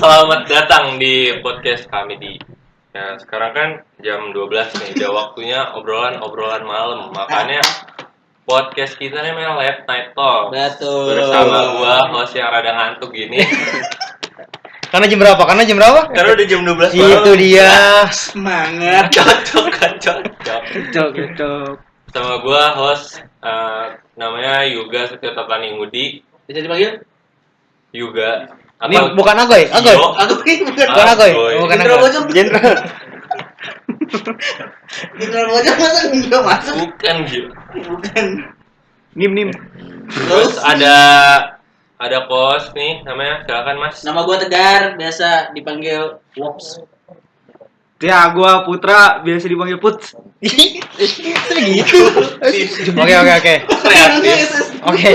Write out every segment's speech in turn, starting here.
Selamat datang di podcast kami di sekarang kan jam 12 nih, udah waktunya obrolan malam. Makanya podcast kita nih memang late night talk. Betul. Bersama gua host yang rada ngantuk gini. Karena jam berapa? Karena udah jam 12 malam. Itu dia. Semangat. Cocok. Sama gua host namanya Yuga Setio Taplani Ngudi. Bisa dipanggil? Yuga. Ini bukan Agoy. Bukan Agoy. Bukan Jenderal Agoy. Bojong. Jenderal. Jenderal Bojong masa enggak masuk? Bukan gitu. Bukan. Nim. Terus ada kos nih namanya, silakan Mas. Nama gua Tegar, biasa dipanggil Wops. Ya, gua Putra, biasa dipanggil Put. Gitu. Oke. Kreatif. Oke.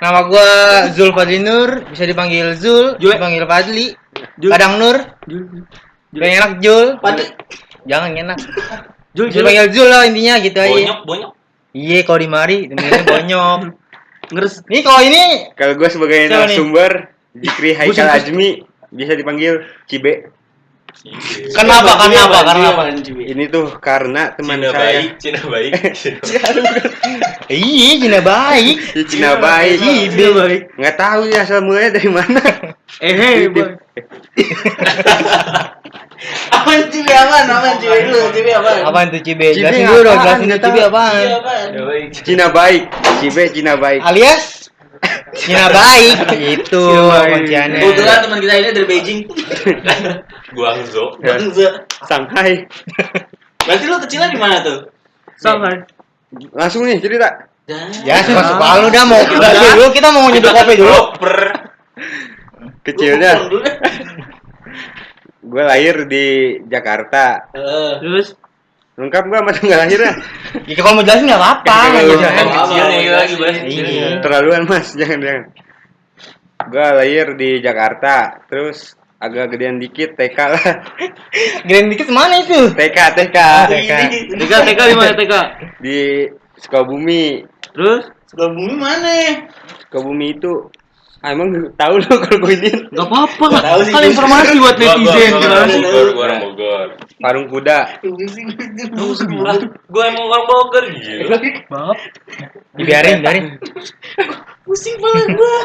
Nama gua Zul Fadli Nur, bisa dipanggil Zul, Jul. dipanggil Fadli. Jul. Kadang Nur. Yang enak Jul. Padi. Jangan enak. Jul. Bisa dipanggil Zul lah intinya gitu aja. Bonyok. Iya, kalau di mari dengerin bonyok. Ngeres. Nih kalau ini Kalau gue sebagai Siapa nih? narasumber Jikri Haikal Azmi bisa dipanggil Cibe. kenapa? Ini tuh karena teman Cina saya baik. Iya, Cina baik. di Cina baik. Cibe baik. Nggak tahu ya asal mulanya dari mana. Boy. Apaan Cibe apaan? Apaan Cibe dulu? Cibe apaan? Apaan tuh Cibe? Cibe Jelasin dulu dong, apaan? jelasin Nggak Cibe tahu. apaan? Cibe apaan? Cina baik. Cibe Cina baik. Alias Cina baik itu baik. kunciannya. Kebetulan teman kita ini dari Beijing. Guangzhou. Bangsa. Shanghai. Berarti lu kecilnya di mana tuh? Sangat. Langsung nih cerita. Ya, masuk palu dah mau dulu kita mau nyeduh kopi dulu. Kecilnya gue lahir di Jakarta. Terus Lengkap gak masa nggak lahir ya? Ya kalau mau jelasin nggak apa-apa. Kalau nggak mau jelasin. Kecil nih lagi bahas Iya. kecilnya. Terlaluan mas, jangan. Gue lahir di Jakarta, terus agak gedean dikit TK lah. Gedean dikit mana itu? TK TK di mana TK? di Sukabumi. Terus Sukabumi mana? Sukabumi itu emang tahu lo kalau gue ini enggak apa-apa. Nggak tahu sih. Kan informasi buat netizen kan. Gua orang Bogor. Parung kuda. Gua emang orang Bogor gitu. Maaf. Biarin. Pusing banget gua.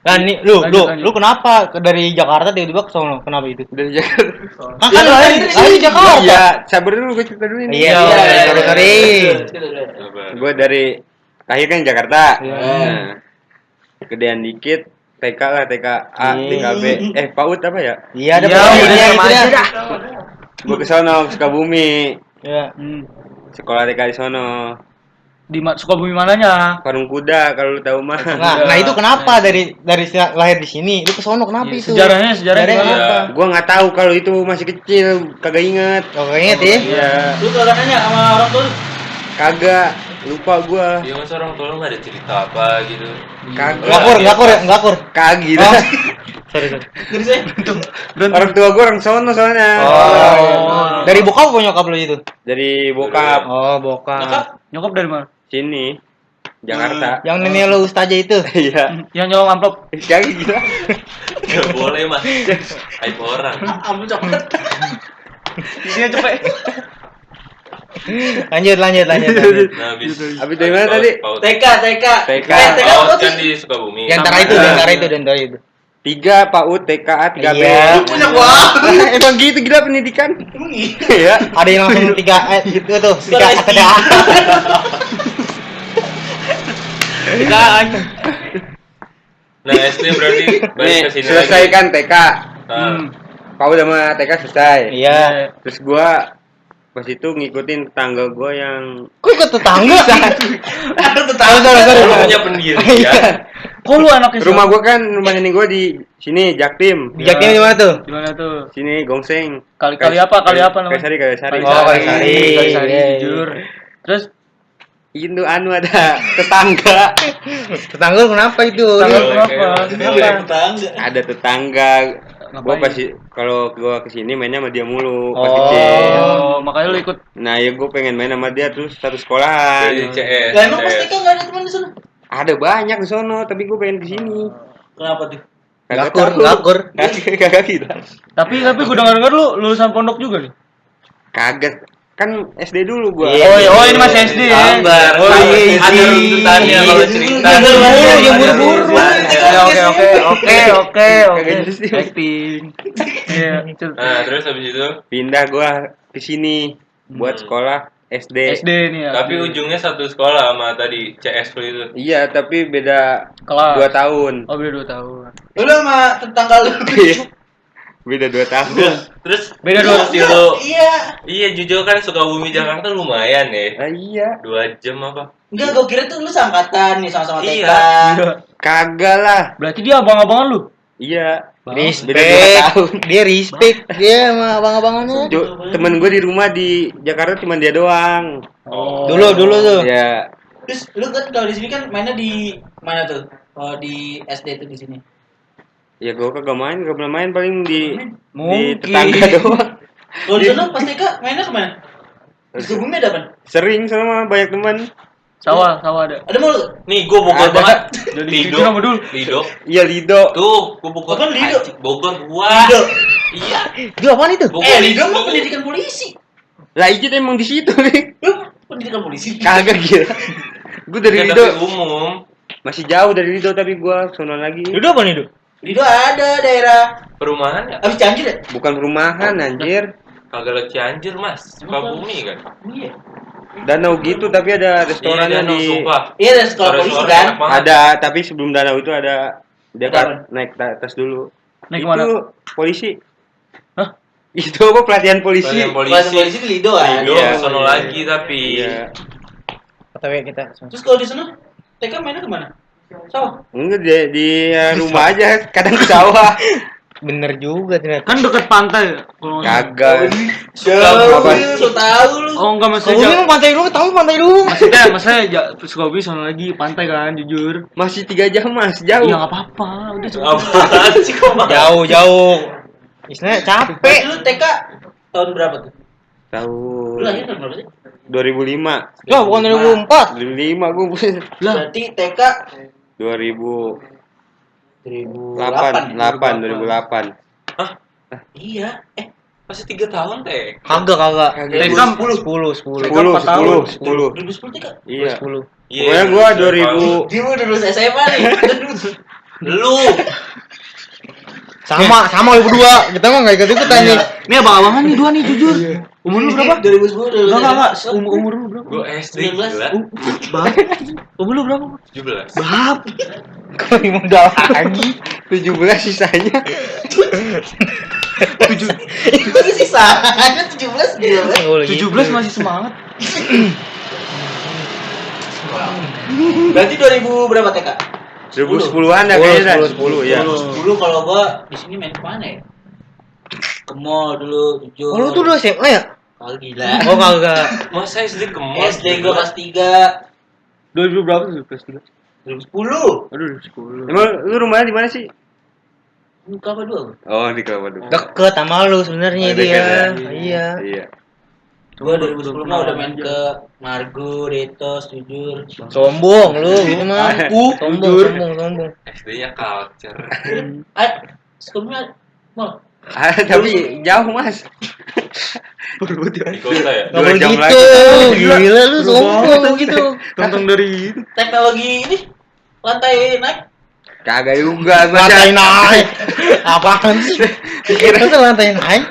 Nah, nih lu kenapa dari Jakarta tiba-tiba ke sono? Kenapa itu? Dari Jakarta. Kan lahir di Jakarta. Iya, sabar dulu gue cerita dulu ini. Iya, sorry. Gue dari lahir kan di Jakarta. Iya. Nah, gedean dikit TK lah, TK A, TK B. PAUD apa ya? Iya, ada Iya, pokoknya udah sama gitu aja dah. Gue ke sono, Sukabumi. Iya. Sekolah TK di sono. Di Sukabumi mananya? Parung kuda kalau lu tahu mah. Nah itu kenapa dari lahir di sini lu ke sono kenapa Iya, itu? sejarahnya kenapa? Iya. Gua nggak tahu kalau itu masih kecil, kagak inget. Oh, inget ya? Iya, Lu kagak nanya sama orang tua? kagak, lupa gua. Iya, masa orang tua lu nggak ada cerita apa gitu. Kagak. Ngakur. Kagak. Oh. Sorry. Dari saya. Orang tua gua orang sono soalnya. Oh. Dari bokap apa nyokap lu itu? Dari bokap Oh, bokap. Nyokap dari mana? sini, Jakarta. Yang nenek lu ustazah itu. Iya. Yang nyolong amplop. Kagak gila. Nggak boleh Mas. Aib orang. Ampun coklat. Isinya cepet. Lanjut. Nah, Abis dari mana tadi? TK. TK. Paut kan di Sukabumi. Di antara itu. 3 PAUD, TK A, 3 B. Iya. Lu punya gua. Emang gitu gila pendidikan. Iya. Ada yang langsung 3 itu tuh, 3 TK. Nah, SD berarti balik Nih, ke sini selesai lagi. kan TK. Nah, PAUD sama TK selesai. Iya. Terus gua pas itu ngikutin tetangga gua yang Kok ikut tetangga? Ada Sorry. lu punya pendirian. Kok lu anaknya? rumah gua kan rumah nenek gua di sini Jaktim. Di Jaktim di mana tuh? Di mana tuh? Sini Gongseng. Kali apa namanya? Kalisari. Oh, Kalisari. Kalisari, Iya. jujur. Terus Itu ada tetangga. Tetangga lu kenapa itu? Tetangga Oke, kenapa? oke. Kenapa? Ada tetangga. Gua Ngapain? pasti kalau gua kesini mainnya sama dia mulu pas Oh. kecil. Oh, makanya lu ikut. Nah, ya gua pengen main sama dia terus satu sekolahan. Jadi CS. Lah emang pas TK enggak ada teman di sana? Ada banyak di sono, tapi gua pengen kesini. Kenapa tuh? Kagak Gakur, tahu. gakur. Kagak gila. Tapi gue dengar lu lulusan pondok juga nih. Kagak. Kan SD dulu gua. Iya. Oh, ini masih SD ya. Sabar. Oh iya, Ada iya. runtutannya kalau cerita. Yang buru-buru. Oke. Kagak jelas dia. Acting. Iya. Nah, terus habis itu Pindah gua ke sini buat sekolah SD. SD nih ya. tapi ujungnya satu sekolah sama tadi CS lu itu. Iya, tapi beda kelas 2 tahun. Oh, beda 2 tahun. Lu sama tetangga lu. Iya. Beda 2 tahun. Terus Beda terus dua. si lu. Iya. Iya, jujur kan Sukabumi Jakarta lumayan ya. Ah, iya. 2 jam apa? Enggak, gua kira tuh lu seangkatan nih sama-sama TK. Iya. Kagak lah. Berarti dia abang-abangan lu. Iya. Respect. Beda 2 tahun. Dia respect. Dia sama abang-abangannya. Temen gue di rumah di Jakarta cuma dia doang. Oh. Dulu tuh. Ya, Terus lu kan kalau di sini kan mainnya di mana tuh? Oh, di SD tuh di sini. ya gue kagak main, gak pernah main paling di Mungkin. tetangga doang. Kalau di sana pas TK mainnya kemana? Di Sukabumi ada apa? Sering sama banyak teman. Sawah ada. Ada mulu. Nih, gua Bogor Ada. banget. Jadi Lido. jujur sama dulu. Lido. Iya Lido. Tuh, gua Bogor. Apaan Lido? Anjing, Bogor gua. Lido. Iya. Itu apaan itu? Bogor Lido ini. mah pendidikan polisi. Lah Ijit emang di situ nih. Lu pendidikan polisi. Kagak gila. Gue dari Kan Lido tapi umum. masih jauh dari Lido tapi gue sono lagi. Itu apa nih, Du? Lido ada daerah Perumahan ya? habis Cianjur ya? Bukan perumahan anjir. Kagak lewat Cianjur, Mas. Sukabumi kan. Iya. Danau gitu tapi ada restorannya Iya, Danau, di sumpah. Iya, ada sekolah polisi Restoran kan? enak banget. ada tapi sebelum danau itu ada dia Ada kan apa? naik atas dulu. Naik Itu kemana? polisi. Hah? Itu apa pelatihan polisi? Pelatihan Kelas polisi di Lido kan? Lido, Iya. sono lagi tapi. Iya. OTW kita. Terus kalau di sana TK mainnya kemana? Sawah. Enggak di rumah aja, kadang ke sawah. Bener juga ternyata. Kan dekat pantai ya? Kalau nggak salah. Kagak. Jauh, Apa? lu tahu lu. Oh, enggak Kau maksudnya. ini pantai lu, tahu pantai lu. Maksudnya Sukabumi sana lagi pantai kan, jujur. Masih 3 jam Mas, jauh. Iya, enggak apa-apa. Udah Sukabumi. Apaan sih kok? Jauh. Istilahnya capek. Berarti lu TK tahun berapa tuh? Tahun Lu lahir tahun berapa sih? 2005. Lah, bukan 2004. 2005 gue Lah, Berarti TK 2008 2008. 2008. Hah? Iya. Masih 3 tahun teh. Kagak. TK 10. 10 10. 2010 TK. Iya. 10. Pokoknya gua 2000 Dia udah lulus SMA nih. Lu Sama lu berdua. Kita mah enggak ikut-ikutan nih. Ini abang-abangan nih 2 nih, jujur. Umur lu berapa? 2010 udah lulus. Enggak. SMA. Umur lu berapa? gua SD 19. gila. Bab. Umur lu berapa? 17. Bab. Kau ini muda lagi. 17 sisanya. Itu sih sisanya 17 gila. 17 masih semangat. Berarti 2000 berapa TK? 2010-an dah kayaknya dah. 10 ya. 10 kalau gua di sini main kemana ya? Ke mall dulu, jujur. Oh, lu tuh dulu SMA ya? Oh gila. Oh, kagak. Masa SD ke mall? SD gua kelas 3 2000 berapa tuh? Kelas 3. 2010. Aduh, 10. Emang lu rumahnya di mana sih? Kelapa 2 gua. Oh, di Kelapa Dua. Deket sama lu sebenarnya Oh, deket dia. ya? Iya. Iya. Gua 2010 mah udah main ke Margo, Retos, jujur. Sombong lu, gitu mah. Sombong. SD-nya culture. Sekolahnya mall. Tapi jauh, Mas. Di kota ya? Enggak 2 boleh jam gitu. lagi. Gila lu sombong gitu. Tonton dari itu. Teknologi ini lantai naik. Kagak juga, Lantai naik. Apaan sih? Kira tuh lantai naik.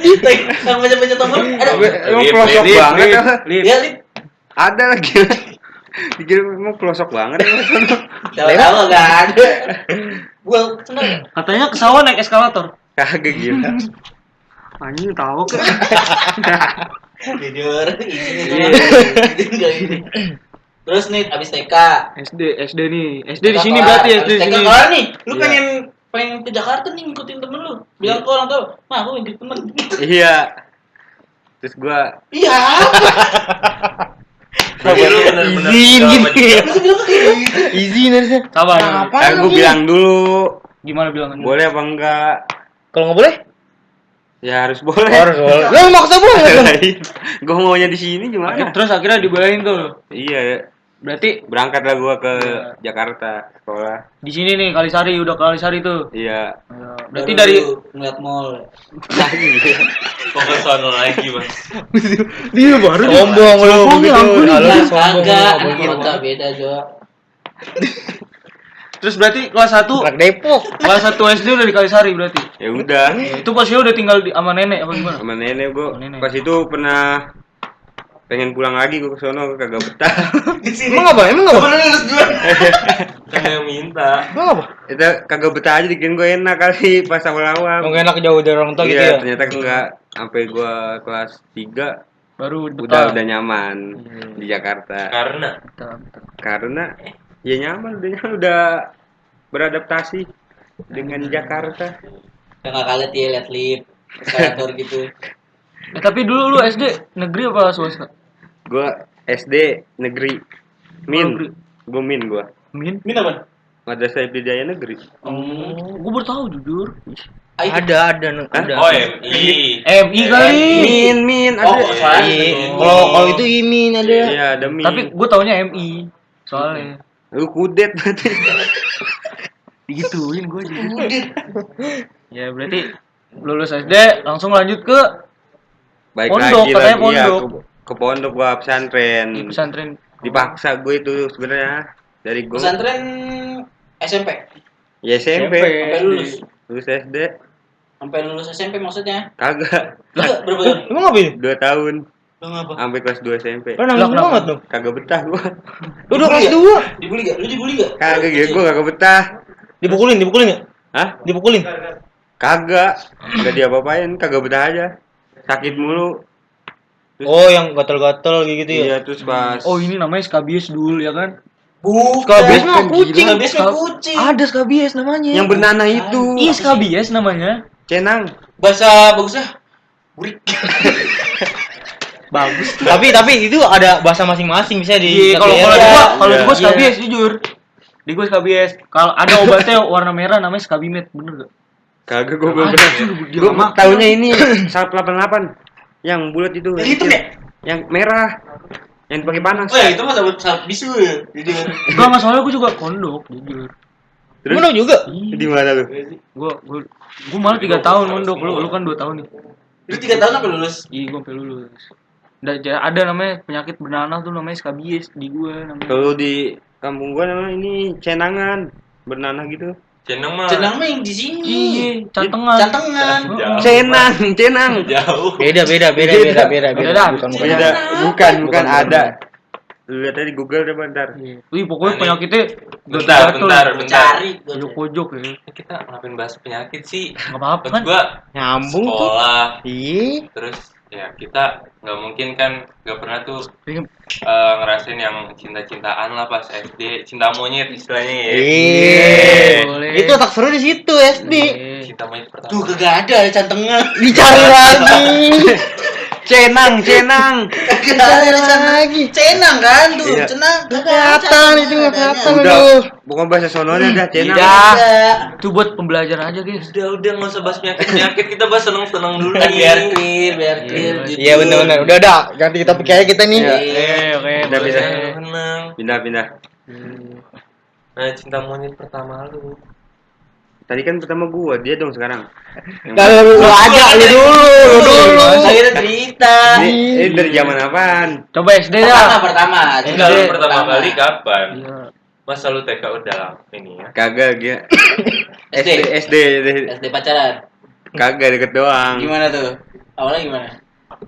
Yang baca-baca tombol ada. Emang Lip, pelosok lip, banget. lip. apa? Ya, Lip. Ada lagi. Dikira emang pelosok banget. Kalau enggak ada. Gua seneng. Katanya ke sawah naik eskalator. Kagak gila. Anjing tahu kan. Jujur, ini. Terus nih abis TK. SD nih. SD di sini berarti SD di TK sini. kelar nih. Lu Iya. pengen ke Jakarta nih ngikutin temen lu. Bilang ke orang tua, "Mah, aku ngikut temen." Iya. Terus gua Iya. Jadi lu bener-bener Izin segala gitu macam. ya. Terus bilang ke gitu. Izin harusnya. Sabar. Apa kan gua lagi? bilang dulu Gimana bilangannya? boleh apa enggak? Kalau nggak boleh? Ya harus boleh. Harus boleh. Lu maksa banget dong. Gua maunya di sini gimana? Terus akhirnya dibolehin tuh. Iya, Berarti berangkatlah gua ke Jakarta sekolah. di sini nih Kalisari udah ke Kalisari tuh. Iya. Berarti Baru dari lu ngeliat mall. Kok ke sono lagi, Mas? dia baru Sombong lu begitu. ampun, Halo, Lah, sombong. kagak, Lu, anak kota beda, Jo. Terus berarti kelas 1 Anak Depok. kelas 1 SD udah di Kalisari berarti. Ya udah. Itu posisinya udah tinggal sama nenek apa gimana? Sama nenek gua. Sama nenek. Pas itu pernah pengen pulang lagi gua ke sono kagak betah. Di sini. Emang apa? Emang apa? Temen lu lulus duluan. Kan yang minta. Emang apa? Itu kagak betah aja dikirain gua enak kali pas awal-awal. Emang enak jauh dari orang tua gitu Iya, ya? ternyata enggak. Sampai gua kelas 3 Baru betah. udah nyaman di Jakarta. Karena ya nyaman, udah beradaptasi dengan Jakarta. Udah nggak kaget ya liat lift, eskalator gitu. Tapi dulu lu SD negeri apa swasta? Gua SD negeri. Negeri. Gua. Min? Min apa? Madrasah Ibtidaiyah Negeri. Oh, gua baru tahu jujur. Ada. Oh, MI. MI kali. Min Oh, ada. soalnya Iya. Kalau itu Imin ada. Iya, ada Min. Tapi gua taunya MI. Soalnya lu kudet berarti. digituin gua aja. Ya berarti lulus SD langsung lanjut ke Baik Pondok, lagi katanya lagi ya pondok. ke pondok gua pesantren. di pesantren. Dipaksa gue itu sebenarnya dari gua. Pesantren SMP. Ya SMP. Sampai lulus. Lulus SD. Sampai lulus SMP maksudnya. Kagak. Lah, berapa tahun? Emang apa ini? 2 tahun. Lu ngapa? Sampai kelas 2 SMP. Lu nangis Lah, banget dong. Kagak betah gua. Lu udah kelas Dibully 2. Dibully gak? Lu dibully gak? Kagak gitu, gua kagak betah. Dipukulin ya? Hah? Dipukulin. Kagak. Enggak diapa-apain, kagak betah aja. Sakit mulu. Oh, yang gatel-gatel gitu ya. Iya, terus pas Oh ini namanya skabies dulu ya kan? Bukan. Skabies mah Bukan, kucing. gila. Skabies mah kucing. Ada skabies namanya. yang bernanah itu. Iya skabies namanya. Cenang. Bahasa bagusnya burik. Bagus. Tapi itu ada bahasa masing-masing bisa di Iya, kalau satu di daerah. gua Iya. skabies jujur. Di gua skabies. Kalau ada obatnya warna merah namanya skabimet, bener gak? Kagak gua belum Ah, pernah. dia Gua nggak tahunya ini 188. Yang bulat itu. Yang hitam ya? Yang merah. Yang pakai panas. Oh ya itu mah sahabat bisu ya. Jadi Enggak masalah gua juga kondok jujur. Terus Lu juga? di mana lu? Gua malah 3 tahun mondok, lu kan 2 tahun nih. lu 3 tahun apa lulus? Iya, gua sampai lulus. Ada namanya penyakit bernanah tuh namanya skabies di gua namanya. Kalau di kampung gua namanya ini cenangan. Bernanah gitu. Cenang mah. Cenang mah yang di sini. Iya, cantengan. Cantengan. Jauh. Cenang. Jauh. Beda. Beda. Bukan ada. Lu lihat aja di Google coba ntar. Iya. Wih, pokoknya Nah, ini- penyakitnya Bentar. Cari. Pojok ya. Kita ngapain bahas penyakit sih? Enggak apa-apa Maksud kan? gua Nyambung tuh. sekolah, Iya. terus ya kita nggak mungkin kan nggak pernah tuh Iya. ngerasain yang cinta-cintaan lah pas SD, cinta monyet istilahnya ya. Iya. Boleh. Itu tak seru di situ SD. Iya. Cinta monyet pertama. Tuh kagak ada cantengan. Dicari lagi. Cenang. Kagak ada lagi. Cenang kan tuh, Iya. cenang. Kelihatan itu nggak kelihatan Udah, lu. bukan bahasa sononya dah cenang. Iya. Itu buat pembelajaran aja, guys. Udah nggak usah bahas penyakit, kita bahas seneng dulu Kan nih. biar clear. Iya. Iya benar. Udah. Ganti topik aja kita nih. Iya. Oke. Udah, boleh. bisa. Seneng. Pindah. Nah, cinta monyet pertama lu. Tadi kan pertama gua, dia dong sekarang. Kalau lu aja lu dulu. Akhirnya cerita. Ini dari zaman apaan? Coba SD ya. Pertama. Enggak, lu pertama kali kapan? Iya. Masa lu TK udah ini ya? Kagak dia. SD. SD pacaran. Kagak deket doang. Gimana tuh? Awalnya gimana?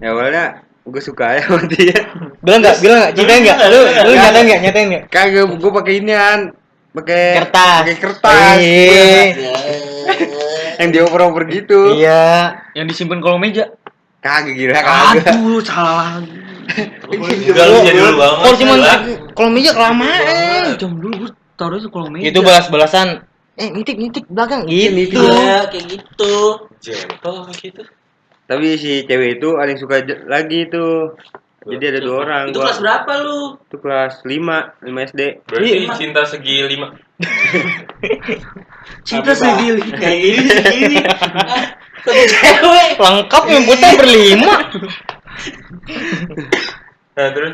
Ya awalnya gue suka ya sama dia. Bilang enggak? Nyatain enggak? Lu nyatain enggak? Kagak, gue pakai inian. Pakai kertas. Iya. Yang dioper-oper gitu. Iya. Yang disimpan kolong meja. Kagak gila, kagak. Aduh, salah lagi. Enggak lu jadi dulu banget. Kalau cuma gila. kalau meja kelamaan. Jam dulu gue taruh itu kolong meja. Itu balas-balasan. Nitik belakang gitu. Iya, kayak gitu. Gentle gitu. Tapi si cewek itu ada yang suka lagi tuh. Jadi ada 2 orang. Itu Gua- kelas berapa lu? Itu kelas 5 SD. Berarti Iya. cinta segi 5. Cinta segini. Kayak gini segini. Satu cewek. Lengkap yang putih berlima. Nah, terus.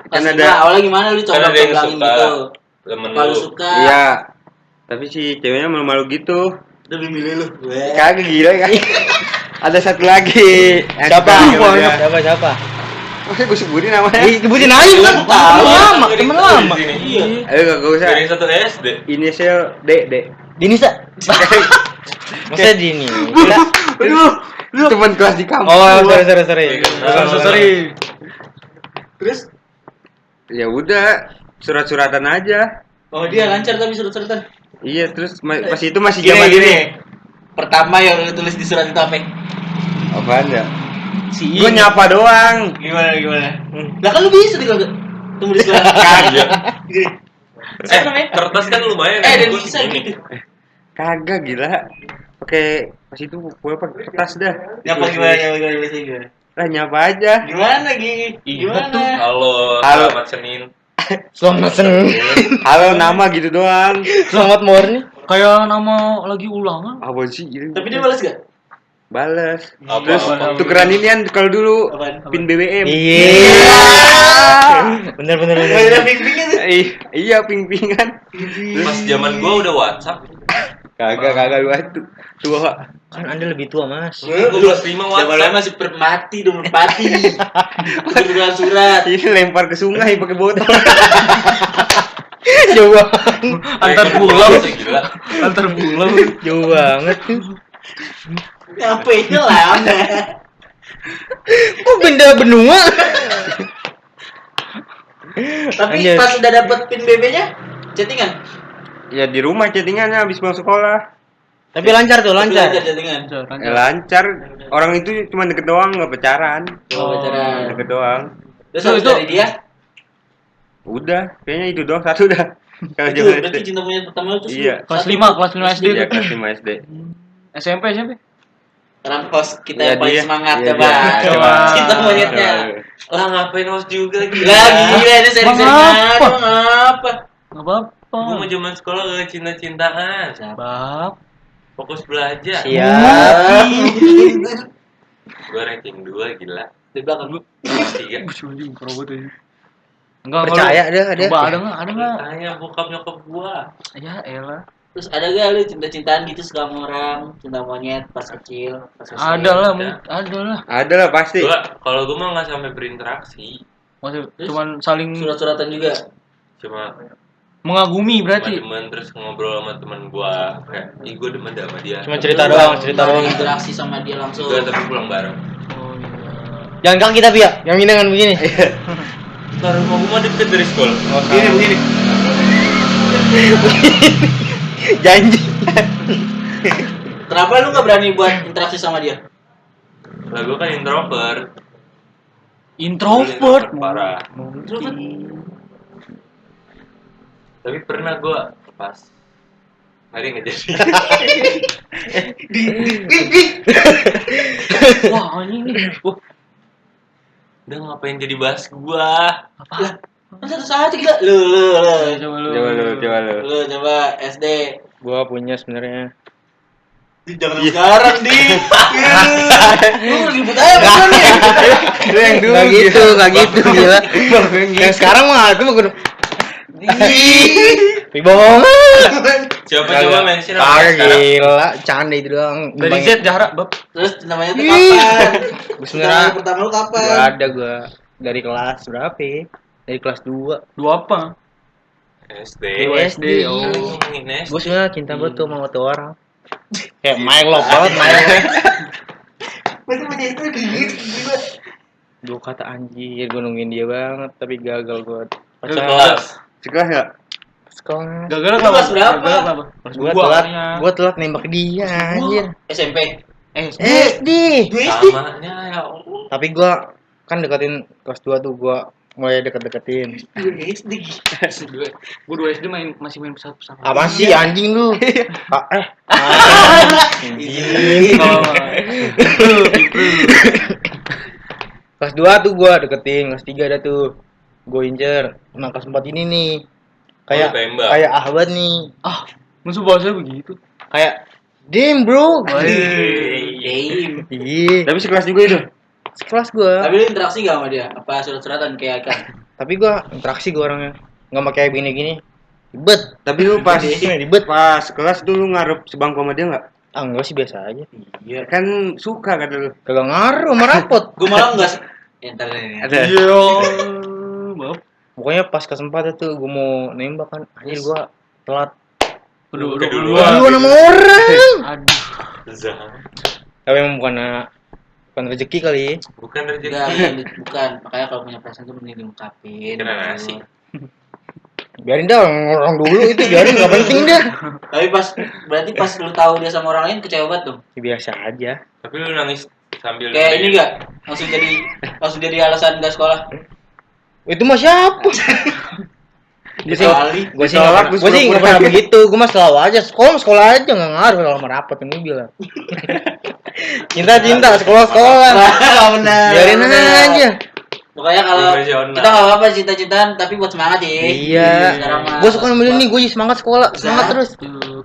Pas Kan ada ada- awalnya gimana lu coba Kan ada yang bilangin suka. gitu. Temen Kalau lu. suka. Iya. Tapi si ceweknya malu-malu gitu. Lebih milih lu. Weh. Kagak gila kan. Ada satu lagi. Siapa? Siapa? Masa gue sebutin namanya? Sebutin aja kan. Temen lama. Iya. Ayo gak usah. Dari satu SD. Inisial D. Dinisa. Maksudnya Dini. Aduh, teman kelas di kampus. Oh, gua. sorry. Terus? Ya udah, surat-suratan aja. Oh dia lancar tapi surat-suratan. Iya, terus pas itu masih Gini, zaman gini. ini. Pertama yang lu tulis di surat itu apa? Apaan ya? Si Gue nyapa doang. Gimana? Lah kan lu bisa kalau tulis di surat. Kagak. Gini. Siapa namanya? Kertas kan lumayan. Dan Gua bisa segini. gitu. Kagak gila. Pakai pas itu gue pakai kertas dah. Nyapa gimana biasanya gimana? Lah nyapa aja. Gimana Gi? Gimana? Halo, Halo. selamat Senin. Selamat seneng. Halo nama gitu doang. Selamat morning. Kayak nama lagi ulangan. Apa sih? Tapi dia balas gak? Bales. Apa? Terus Apa? tukeran ini kan kalau dulu Apaan? pin BBM. Iya. Bener. Ada ping-pingnya tuh. Iya ping-pingan. Pas zaman gua udah WhatsApp. Kagak gua tua. Kan Anda lebih tua, Mas. Gua kelas 5 Zaman lain WhatsApp. masih mati dong merpati. Tukeran surat. Ini lempar ke sungai pakai botol. Jauh banget. Antar pulau. Gila. Antar pulau. Jauh banget tuh. Ngapainnya lama? Kok benda benua? Tapi Anjir. pas udah dapet pin BB-nya, chattingan. Ya di rumah chattingannya habis pulang sekolah. Tapi lancar tuh, lancar. Chattingan. Lancar. Orang itu cuma deket doang, nggak pacaran. Oh, pacaran. Deket doang. Terus habis dari dia, Udah, kayaknya itu doang satu dah. Kalau itu zaman berarti SD. cinta monyet pertama lu tuh Iya. Kelas 5 SD Iya, tuh. kelas 5 SD. SMP. Sekarang host kita Iya, yang paling dia. semangat Iya, coba. dia. Coba. Cinta monyetnya. Lah ngapain host juga gila. Lagi gila ini sering-sering Mengapa? aja ngapa? Enggak apa-apa. Gua mau zaman sekolah gak cinta-cintaan. Bab. Fokus belajar. Siap. Gua ranking 2 gila. Di belakang lu. Kelas 3. Anjing, robot aja. Enggak, Percaya dah, ada. Coba ada enggak? Tanya bokap nyokap gua. Ya elah. Terus ada gak lu cinta-cintaan gitu sama orang, cinta monyet pas kecil, pas SD? Ada lah, ada lah. Ada lah pasti. Kalau gua mah nggak sampai berinteraksi. Maksud Terus? cuman saling Surat-suratan juga. Cuma mengagumi cuma berarti. demen terus ngobrol sama temen gua. Kayak, ih gua demen dah sama dia. Cuma cerita doang, cerita Nggak ada doang. interaksi sama dia langsung. Enggak, tapi pulang bareng. Oh iya. Jangan kaki tapi ya, yang ini kan begini. Ntar rumah gua mah deket dari sekolah. Begini. Janji. Kenapa lu nggak berani buat interaksi sama dia? Lah gua kan introvert. Introvert. Parah. Introvert? Tapi pernah gua pas hari nggak jadi. Wah, ini. Wah, Udah ngapain jadi bahas gua? apa? Masa satu saja gila. Lu. Coba lu. Coba lu. Lu coba SD. Gua punya sebenarnya. Jangan sekarang di. Lu ribut aja bukan nih. Lu yang dulu. Gak gitu, gila. Yang sekarang mah aku mah kudu. Bohong. Siapa Kagak. coba mention Kagak apa sekarang? gila, canda itu doang. Dari Z Jahra, Bab. Terus namanya tuh kapan? Sebenarnya Cinta pertama lu gua kapan? ada gua dari kelas berapa ya? Dari kelas 2. Dua apa? SD. SD. Oh. Ngomongin SD. Gua sebenarnya cinta banget tuh sama tuh orang. Kayak my love banget, my love. Masa punya itu gitu gila. Dua kata anjir, gua nungguin dia banget tapi gagal gua. Kelas. Sekelas enggak? Sekolah. Gagal Itu kelas berapa? Gagal kenapa? Kelas Gua dua telat, kayaknya. gua telat nembak dia anjir. SMP. SD. Samanya ya Allah. Tapi gua kan deketin kelas 2 tuh gua mulai deket-deketin. SD. Gua 2 SD masih main pesawat-pesawat. Apa sih anjing lu? Ini. Kelas 2 tuh gua deketin, kelas 3 ada tuh. Gua incer. Nah, kelas 4 ini nih. Kayak Oh, tembak. kayak Ahmad nih. Ah, musuh bahasa begitu. Kayak Dim, bro. Game. Iya, Tapi sekelas juga itu. sekelas gua. Tapi lu interaksi gak sama dia? Apa surat-suratan kayak kan? Tapi gua interaksi gua orangnya. Enggak pakai gini-gini. Ribet. Tapi lu pas Ribet. pas kelas tuh lu ngarep sebangku sama dia enggak? Ah enggak sih biasa aja. Iya. Kan suka kan lu. Kagak ngaruh sama rapot. Gue malah enggak. Entar ini. Ada. Iya. Maaf. Pokoknya pas kesempatan tuh gue mau nembak kan, anjir gue telat. Kedua. Duluan sama orang. Aduh. Zah. Tapi emang bukan rezeki kali. Bukan Enggak, rezeki. bukan. Makanya kalau punya perasaan tuh mending diungkapin. Kira nasi. Biarin dah orang dulu itu, biarin gak penting dah. Tapi berarti pas lu tahu dia sama orang lain kecewa banget tuh. Ya, biasa aja. Tapi lu nangis sambil Kayak ini enggak? Langsung jadi alasan enggak sekolah. Itu mah siapa? Gue sih Ditolak, gue sih nggak pernah begitu. Gue mah selalu aja sekolah aja nggak ngaruh kalau merapat yang gue bilang. Cinta sekolah. Benar. Biarin aja. Pokoknya kalau Profesional. kita nggak apa-apa cinta-cintaan tapi buat semangat ya. Iya. Sekarang mah. Gue suka nemenin nih, gue semangat sekolah, semangat terus.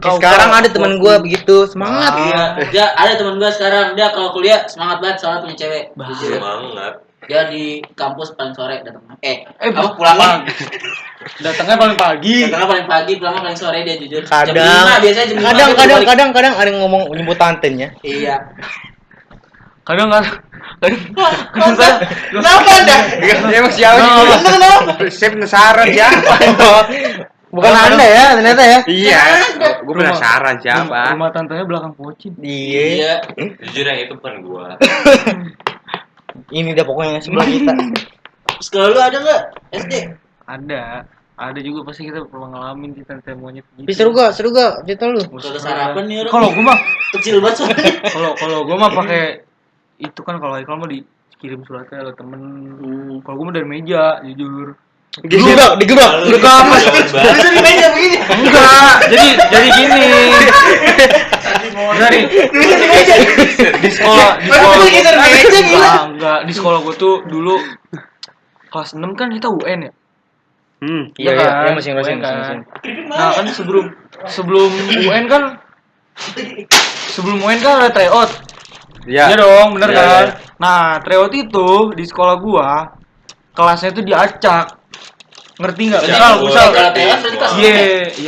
Kau Sekarang ada teman gue begitu, semangat. Iya. Dia ada teman gua sekarang dia kalau kuliah semangat banget soalnya punya cewek. Jujur. Semangat. Dia di kampus paling sore datang. Pulang. Datangnya paling pagi. Datangnya paling pagi, pulangnya paling sore dia jujur. Jam Kadang, 5 biasanya jam 5. dia balik. kadang ada yang ngomong nyebut tantennya. Iya. Kadang. Kenapa dah? Emang siapa sih? Saya penasaran siapa. Bukan Anda ya, ternyata ya. Iya. Gue penasaran siapa. Rumah tantenya belakang pocin. Iya. Jujur yang itu bukan gua. Ini dah pokoknya sebelah kita. Sekolah lu ada enggak SD? Ada juga pasti kita pernah ngalamin di tante monyet gitu. Tapi seru gak? Cerita lu. Kagak sarapan nih orang. Kalau gua mah Kecil banget soalnya. kalau gua mah pakai itu kan kalau Haikal mah dikirim suratnya ke temen. Kalau gua mah dari meja jujur. Digebrak. Bisa di meja begini. Enggak, jadi gini. Dari di sekolah enggak di sekolah gua tuh dulu kelas 6 kan kita UN ya. Iya, kan? masing. UN kan. Nah, kan sebelum UN kan ada tryout. Iya dong, bener Iya, kan? iya. Nah, tryout itu di sekolah gua kelasnya itu diacak. Ngerti enggak? Ya, Misal kalau tryout berarti kelas Iya,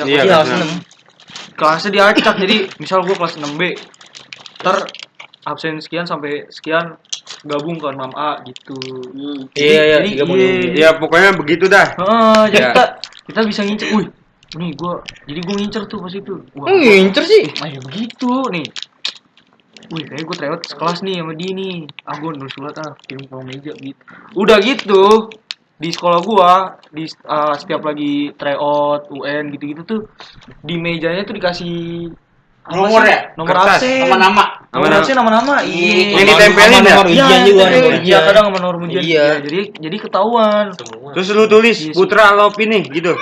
Iya, kelas bener. 6. Kelasnya diacak. Jadi, misal gua kelas 6B. Ntar absen sekian sampai sekian gabung ke 6A gitu. Iya, Jadi, digabung. Ya pokoknya begitu dah. Jadi Ya. kita bisa ngincer. Wih, nih gua ngincer tuh pas itu. Wah, Ngincer sih. ya begitu nih. Wih, kayak gue tryout sekelas nih sama dia nih. Gue nulis surat kirim ke meja gitu. Udah gitu di sekolah gua setiap lagi tryout UN gitu-gitu tuh di mejanya tuh dikasih apa Nomor sih? ya? Nomor Kertas. absen. Nama-nama. Nomor absen nama-nama. Iya. Yang ditempelin ya? Nomor ujian juga, nomor Iya, ujian. kadang sama nomor ujian. Iya. Ya, jadi ketahuan. Semua. Terus lu tulis Iya sih. Putra Lopini gitu.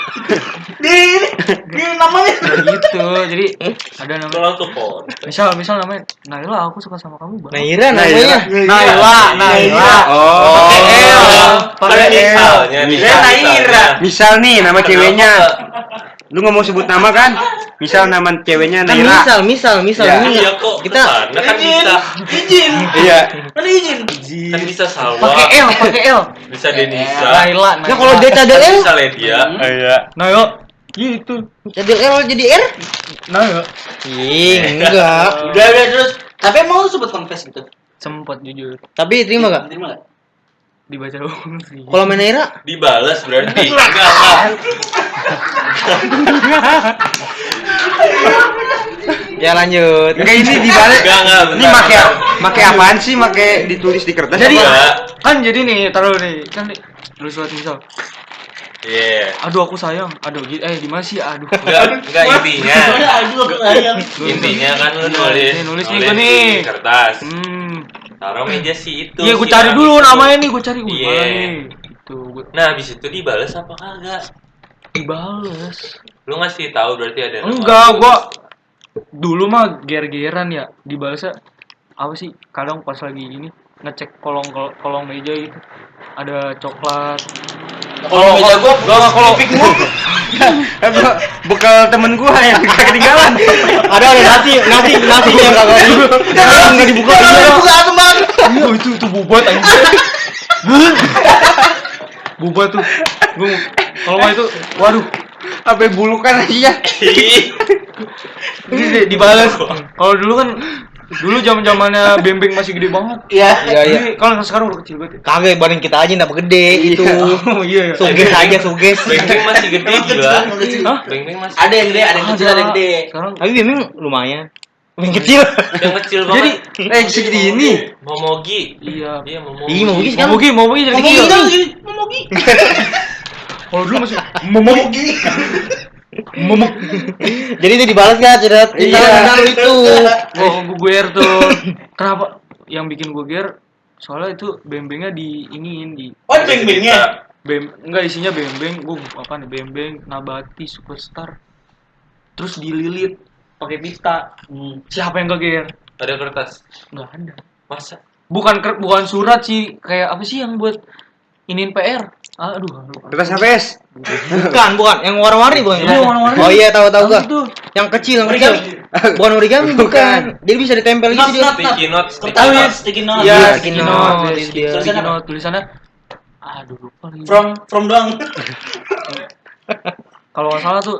Di namanya. Nah, gitu. Jadi ada namanya. Kalau tuh pon. Misal namanya Naila, aku suka sama kamu banget. Naira namanya. Naila. Oh. Pakai L. Misalnya nih. Saya Naira. Misal nih nama ceweknya. Lu nggak mau sebut nama kan? Misal nama ceweknya Kan Naira. misal Ya. ini Iya kok. kita Kesana kan bisa. Izin. Iya. Mana izin? Kan bisa Salwa. Pakai L. Bisa Denisa. Naila. nah kalau dia cadel L, Bisa Ledia. Iya. Naila. Gitu. cadel L jadi R. Naila. Enggak. Udah terus. Tapi emang lu sempet confess gitu? Sempet jujur Tapi terima gak? Terima enggak? dibaca dong sih. Kalau main Naira, Dibalas berarti. Enggak. ya lanjut. Enggak ini dibalik. Enggak, Ini make apaan sih? Make ditulis di kertas. Jadi apa? kan jadi nih taruh nih kan nih nulis surat misal. Iya. Aduh aku sayang. Aduh gimana sih? Aduh. Enggak intinya. Aduh aku sayang. Intinya kan lu Nulis nih gua nih. di kertas. Taruh meja sih itu. Iya gue si cari Ami dulu itu. namanya nih gue cari. Iya. Mana nih? Gitu gue Nah, habis itu dibalas apa kagak? dibales. Lu ngasih tahu berarti ada nama. Enggak, gua dulu mah ger-geran ya dibalasnya apa sih? Kadang pas lagi ini ngecek kolong meja gitu. Ada coklat. Kalau meja gua Enggak kalau Bekal temen gua yang ketinggalan. Ada nasi yang kagak enggak dibuka. buka tuh bang. iya itu bubat anjir. Bubat tuh. Gua kalau nggak itu waduh Apa bulukan aja. Ini dibalas. Kalau dulu kan zaman-zamannya Bembeng masih gede banget. Iya. Iya, iya. Ini kalau sekarang udah kecil banget. Kagak banding kita aja nggak gede itu. Oh iya. Suges aja suges. Beng-beng masih gede gila. Hah? Beng-beng masih. Ada yang gede, ada yang kecil, ada yang gede. Sekarang Tapi memang lumayan. Yang kecil. Yang kecil jadi banget. Segini ini. Momogi. iya. Iya, Momogi. Ih, mau sekarang. Momogi jadi Momogi kecil. kan gini, Momogi. Kalau dulu masih Momogi. Jadi itu dibalas kan cerita Iya. lu itu. oh gue ger tuh. Kenapa? Yang bikin gue ger soalnya itu bembengnya diiniin di Oh, ada beng-bengnya. enggak isinya bembeng, gue apa nih bembeng, nabati, superstar. Terus dililit pakai pita. Siapa yang geger? Ada kertas. Enggak ada. Masa? Bukan surat sih, kayak apa sih yang buat iniin PR? Aduh. Kertas HPS. Bukan, yang warna-warni bukan. Iya, warna-warni. Oh iya, tahu gua. Itu. Yang kecil. Bukan origami, bukan. Jadi bisa ditempel gitu dia. Sticky note. Sticky Tahu ya, note. sticky note. Iya, Sticky sticky note, note. itu dia. Sticky note tulisannya aduh lupa lagi. From doang. Kalau nggak salah tuh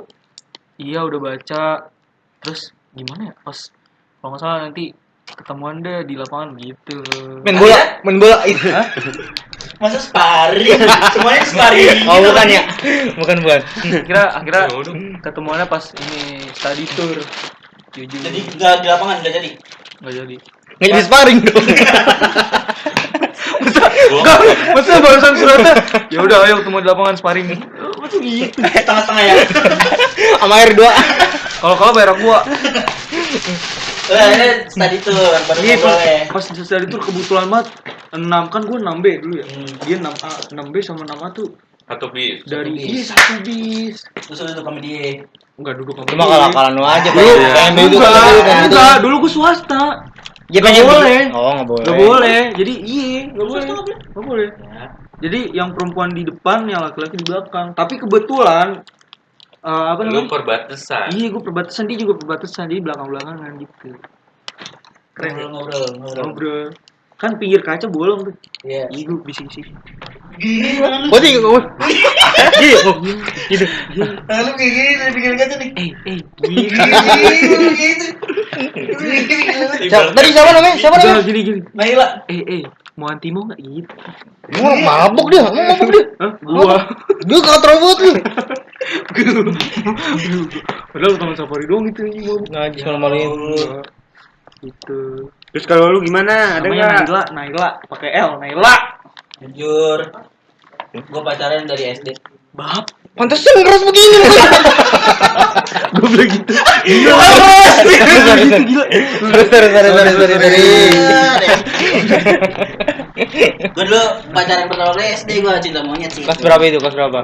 iya udah baca. Terus gimana ya? Pas kalau nggak salah nanti ketemuan deh di lapangan gitu. Main bola itu. Masa sparring? Semuanya sparring. Oh, bukan ya? Bukan. Akhirnya Waduh. ketemuannya pas ini study tour. Jujur. Jadi nggak di lapangan nggak jadi. Nggak jadi. Nggak jadi sparring dong. Masa barusan suratnya? Ya udah ayo ketemu di lapangan sparring. Masa gitu? Tengah-tengah ya. Sama air 2. Kalau bayar gua. Tadi tuh baru Iya, boleh. pas study tour kebetulan banget 6 kan gua 6B dulu ya. Dia 6A, 6B sama 6A tuh Atau bis. dari bis. satu bis. Terus udah sama dia. Enggak duduk sama Cuma dia. kalah-kalah lu aja. Dulu, PMB itu kan enggak, gitu. dulu gua swasta. Ya Nggak pengen boleh. Oh, enggak boleh. Nggak boleh. Jadi iya, nggak boleh. Swasta nggak Nggak boleh. Jadi yang perempuan di depan, yang laki-laki di belakang. Tapi kebetulan apa Lu namanya? perbatasan. Iya, gue perbatasan, dia juga perbatasan, jadi belakang-belakangan gitu. Keren ya? Ngobrol. Kan pinggir kaca bolong tuh. Iya. Iya, gue bisik-bisik. Oh, sih gue. Iya, gitu. Lu kayak gini dari pinggir kaca nih. Gini. Tadi siapa namanya? Udah, gini. Naila. Mau antimo nggak gitu? Mabuk dia. Hah? Gua. Dia kata robot lu. Padahal teman safari doang itu ini mau. Ngaji malu-maluin. Gitu. Terus kalau lu gimana? Ada Namanya enggak? Naila, pakai L, Naila. Jujur. Gue pacaran dari SD. Bab. Pantesan keras begini. Gue bilang gitu. Sorry. Gue dulu pacaran pertama kali SD gue cinta monyet sih. Kelas berapa itu? Kelas berapa?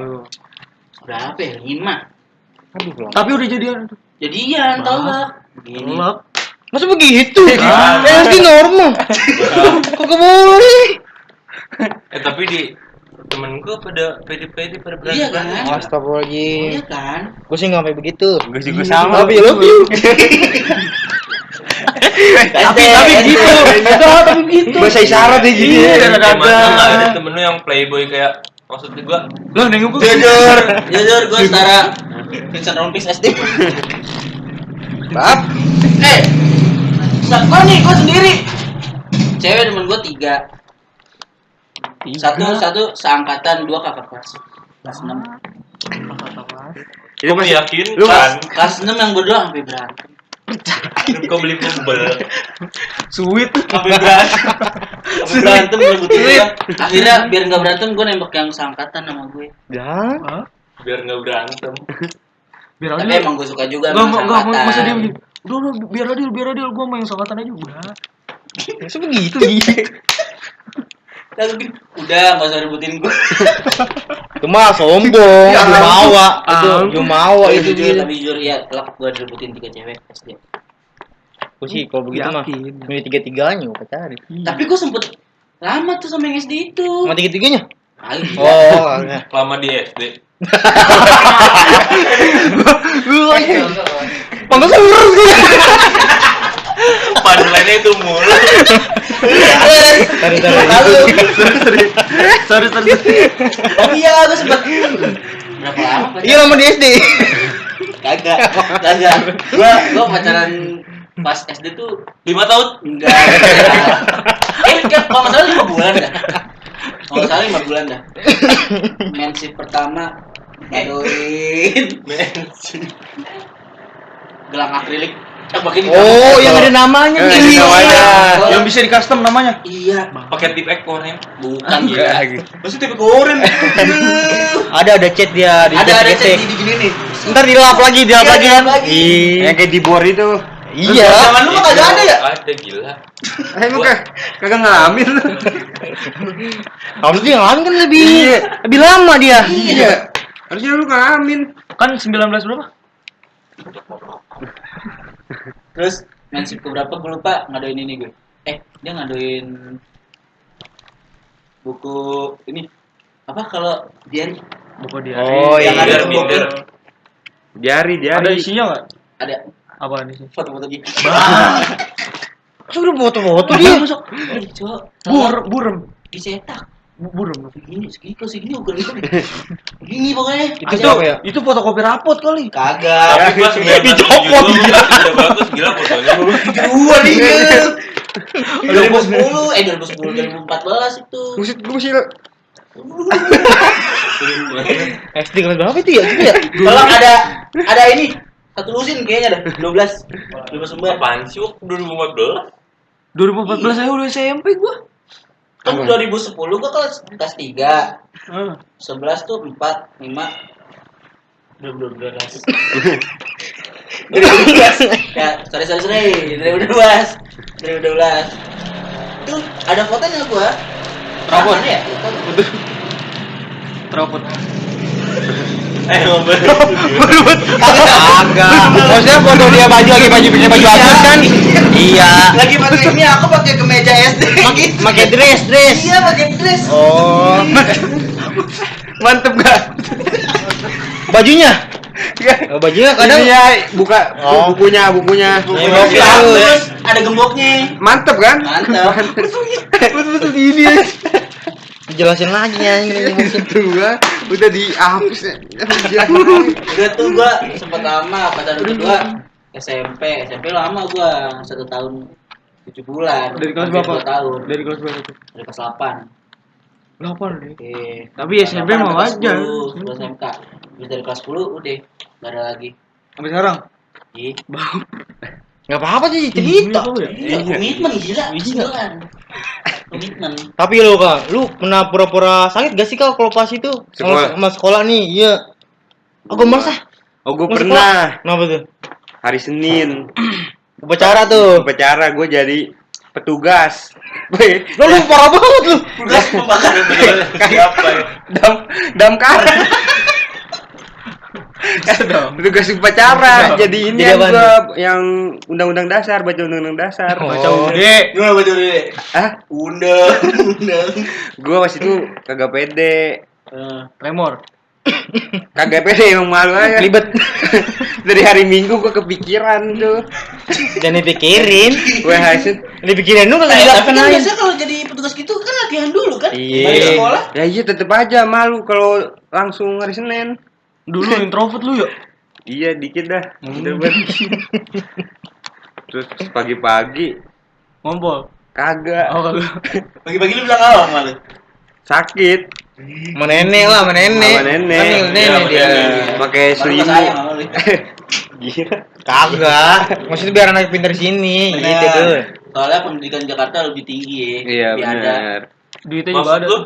Berapa ya? 5. Tapi udah jadian. Jadian tau gak? Begini. Ngelap. Masa begitu? SD normal. Kok boleh? Tapi di temen gua pada pede-pede pada Iya berani. kan? Astagfirullahaladzim. Iya kan? Gue sih nggak sampai begitu. Gue juga sama. Tapi love you. Tapi gitu. Tapi gitu. Bahasa isyarat ya gitu. Masa nggak ada temen lu yang playboy kayak maksud gua? Lah nengok gua. Jujur gue setara Vincent Rompis SD. Bab. Kok nih gue sendiri. Cewek temen gue 3. Satu seangkatan, 2 kakak kelas. Kelas 6. Itu Lu masih yakin lu kan? Kelas 6 yang berdua sampai berantem. Kau beli bubble. Sweet. Sampai berantem rebutin gua. Akhirnya biar enggak berantem gue nembak yang seangkatan sama gue. Ya. Biar nggak berantem. Biar Tapi adil. emang gue suka juga Enggak, sama masa dia seangkatan. begini. Udah, biar adil, gua main sangkatan aja udah. Masa begitu? Lalu udah enggak usah rebutin gue. Itu mah sombong, jumawa. Itu jumawa itu Jujur, gitu. tapi jujur ya, kelak gue rebutin 3 cewek SD. Gue sih kalau begitu mah Yakin. milih tiga-tiganya gue pacarin. Tapi gue sempet lama tuh sama yang SD itu. Sama tiga-tiganya? Kali. Oh, enggak. Lama di SD. Pantesan lurus gue. Punchline-nya itu mulu. Sorry. Sorry. Oh iya, gue sempet Berapa lama pacaran? Iya lama di SD. Kagak. Gua pacaran pas SD tuh 5 tahun. enggak. Kan kalau nggak salah 5 bulan dah. Kalau nggak salah 5 bulan dah. Mensip pertama ngadoin gelang akrilik. Pakai di Oh, yang ada namanya Ada nih. namanya. Yang bisa di custom namanya. Iya. Pakai tip ekornya. Bukan Enggak gila. gitu. Maksud tipe koren. Ada chat dia di Ada ketik. cek di gini nih. Ntar dilap lagi Iya, kan. dilap lagi. Yang kayak di bor itu. Iya. Zaman lu mah kagak ada ya? Ada gila. Emang kagak ngalamin lu. Harus dia ngalamin kan lebih lama dia. Iya. Harusnya lu ngalamin. Kan 19 berapa? Terus mensip keberapa gue lupa ngadoin ini gue. Dia ngadoin buku ini apa kalau diary Buku dia. Oh yang iya. ada Binder. Diari. Ada isinya enggak? ada Apaan isinya? foto-foto gitu. Sudah foto-foto dia. Cok, Burem. dicetak. Burem. Segini ukuran itu. Gini pokoknya. Itu siapa ya? Itu fotokopi rapot kali. Kagak. Tapi gua 9 gila. Udah bagus gila fotonya. Dua nih. 2010, 2014 itu. Buset gue sih. SD kelas berapa itu ya? Gitu ya? Tolong ada ini. Satu lusin kayaknya ada 12 sumber. Apaan sih waktu 2014? 2014 saya udah SMP gua. Kan 2010 gua kelas 3. Heeh. 11 tuh 4, 5 2012. Ya, sorry 2012. Itu ada fotonya gua. Rapot. Mana ya? Rapot. Agak. Maksudnya foto dia baju atas kan? Iya. Lagi pakai ini aku pakai kemeja SD. Pakai dress. Iya, pakai dress. Oh. Mantep gak? Bajunya? Oh, bajunya kadang Ini ya buka Oh. bukunya. Oke. Terus ada gemboknya. Mantep kan? Mantap. Betul ini. dijelasin lagi ya ini. Tuh udah dihapus ya. Udah tuh gua sempet lama pacaran kedua SMP lama gua 1 tahun 7 bulan. Dari kelas Hampir berapa? 2 tahun. Dari kelas berapa tuh? Dari kelas 8. 8 deh. Oke. Tapi SMP mah wajar. Terus SMK. Terus dari kelas 10 udah enggak ada lagi. Sampai sekarang. Ih, Enggak apa-apa sih cerita. iya, komitmen gila, gila. Komitmen. Tapi lu Kak, lu pernah pura-pura sakit gak sih Kak kalau pas itu? Sekolah. Sama sekolah nih, iya. Aku merasa. Oh gue Mau pernah Kenapa tuh? hari Senin Upacara tuh. upacara gue jadi petugas. Weh, Lu parah banget lu. Tugas pembakaran Siapa ya? damkar. Petugas upacara. Jadi ini Jadi yang apaan gue yang undang-undang dasar, baca undang-undang dasar. Oh. Gimana baca dulu? Hah? Undang. Gue pas itu kagak pede. Tremor. Kagak pede emang malu aja. Ribet. Dari hari Minggu gue kepikiran tuh. Jangan dipikirin. Gue hasil. Dipikirin lu kagak Tapi kan dilaksanain. biasanya kalau jadi petugas gitu kan latihan dulu kan? Iya. Balik sekolah. Ya iya tetep aja malu kalau langsung hari Senin. Dulu introvert lu ya? Iya dikit dah. Udah banget. Terus pagi-pagi Ngompol. kagak Oh kagak. Pagi-pagi lu bilang apa malu? sakit Sama nenek lah, sama nenek. sama nenek. Kan nenek Iya, dia. nenek. Pakai Baru selimut. sayang sama lu. Gila. Kagak. Maksudnya biar anak pintar sini Bener. gitu tuh. Soalnya pendidikan Jakarta lebih tinggi ya. Iya Lebih ada. benar. Duitnya juga Maksud ada. lu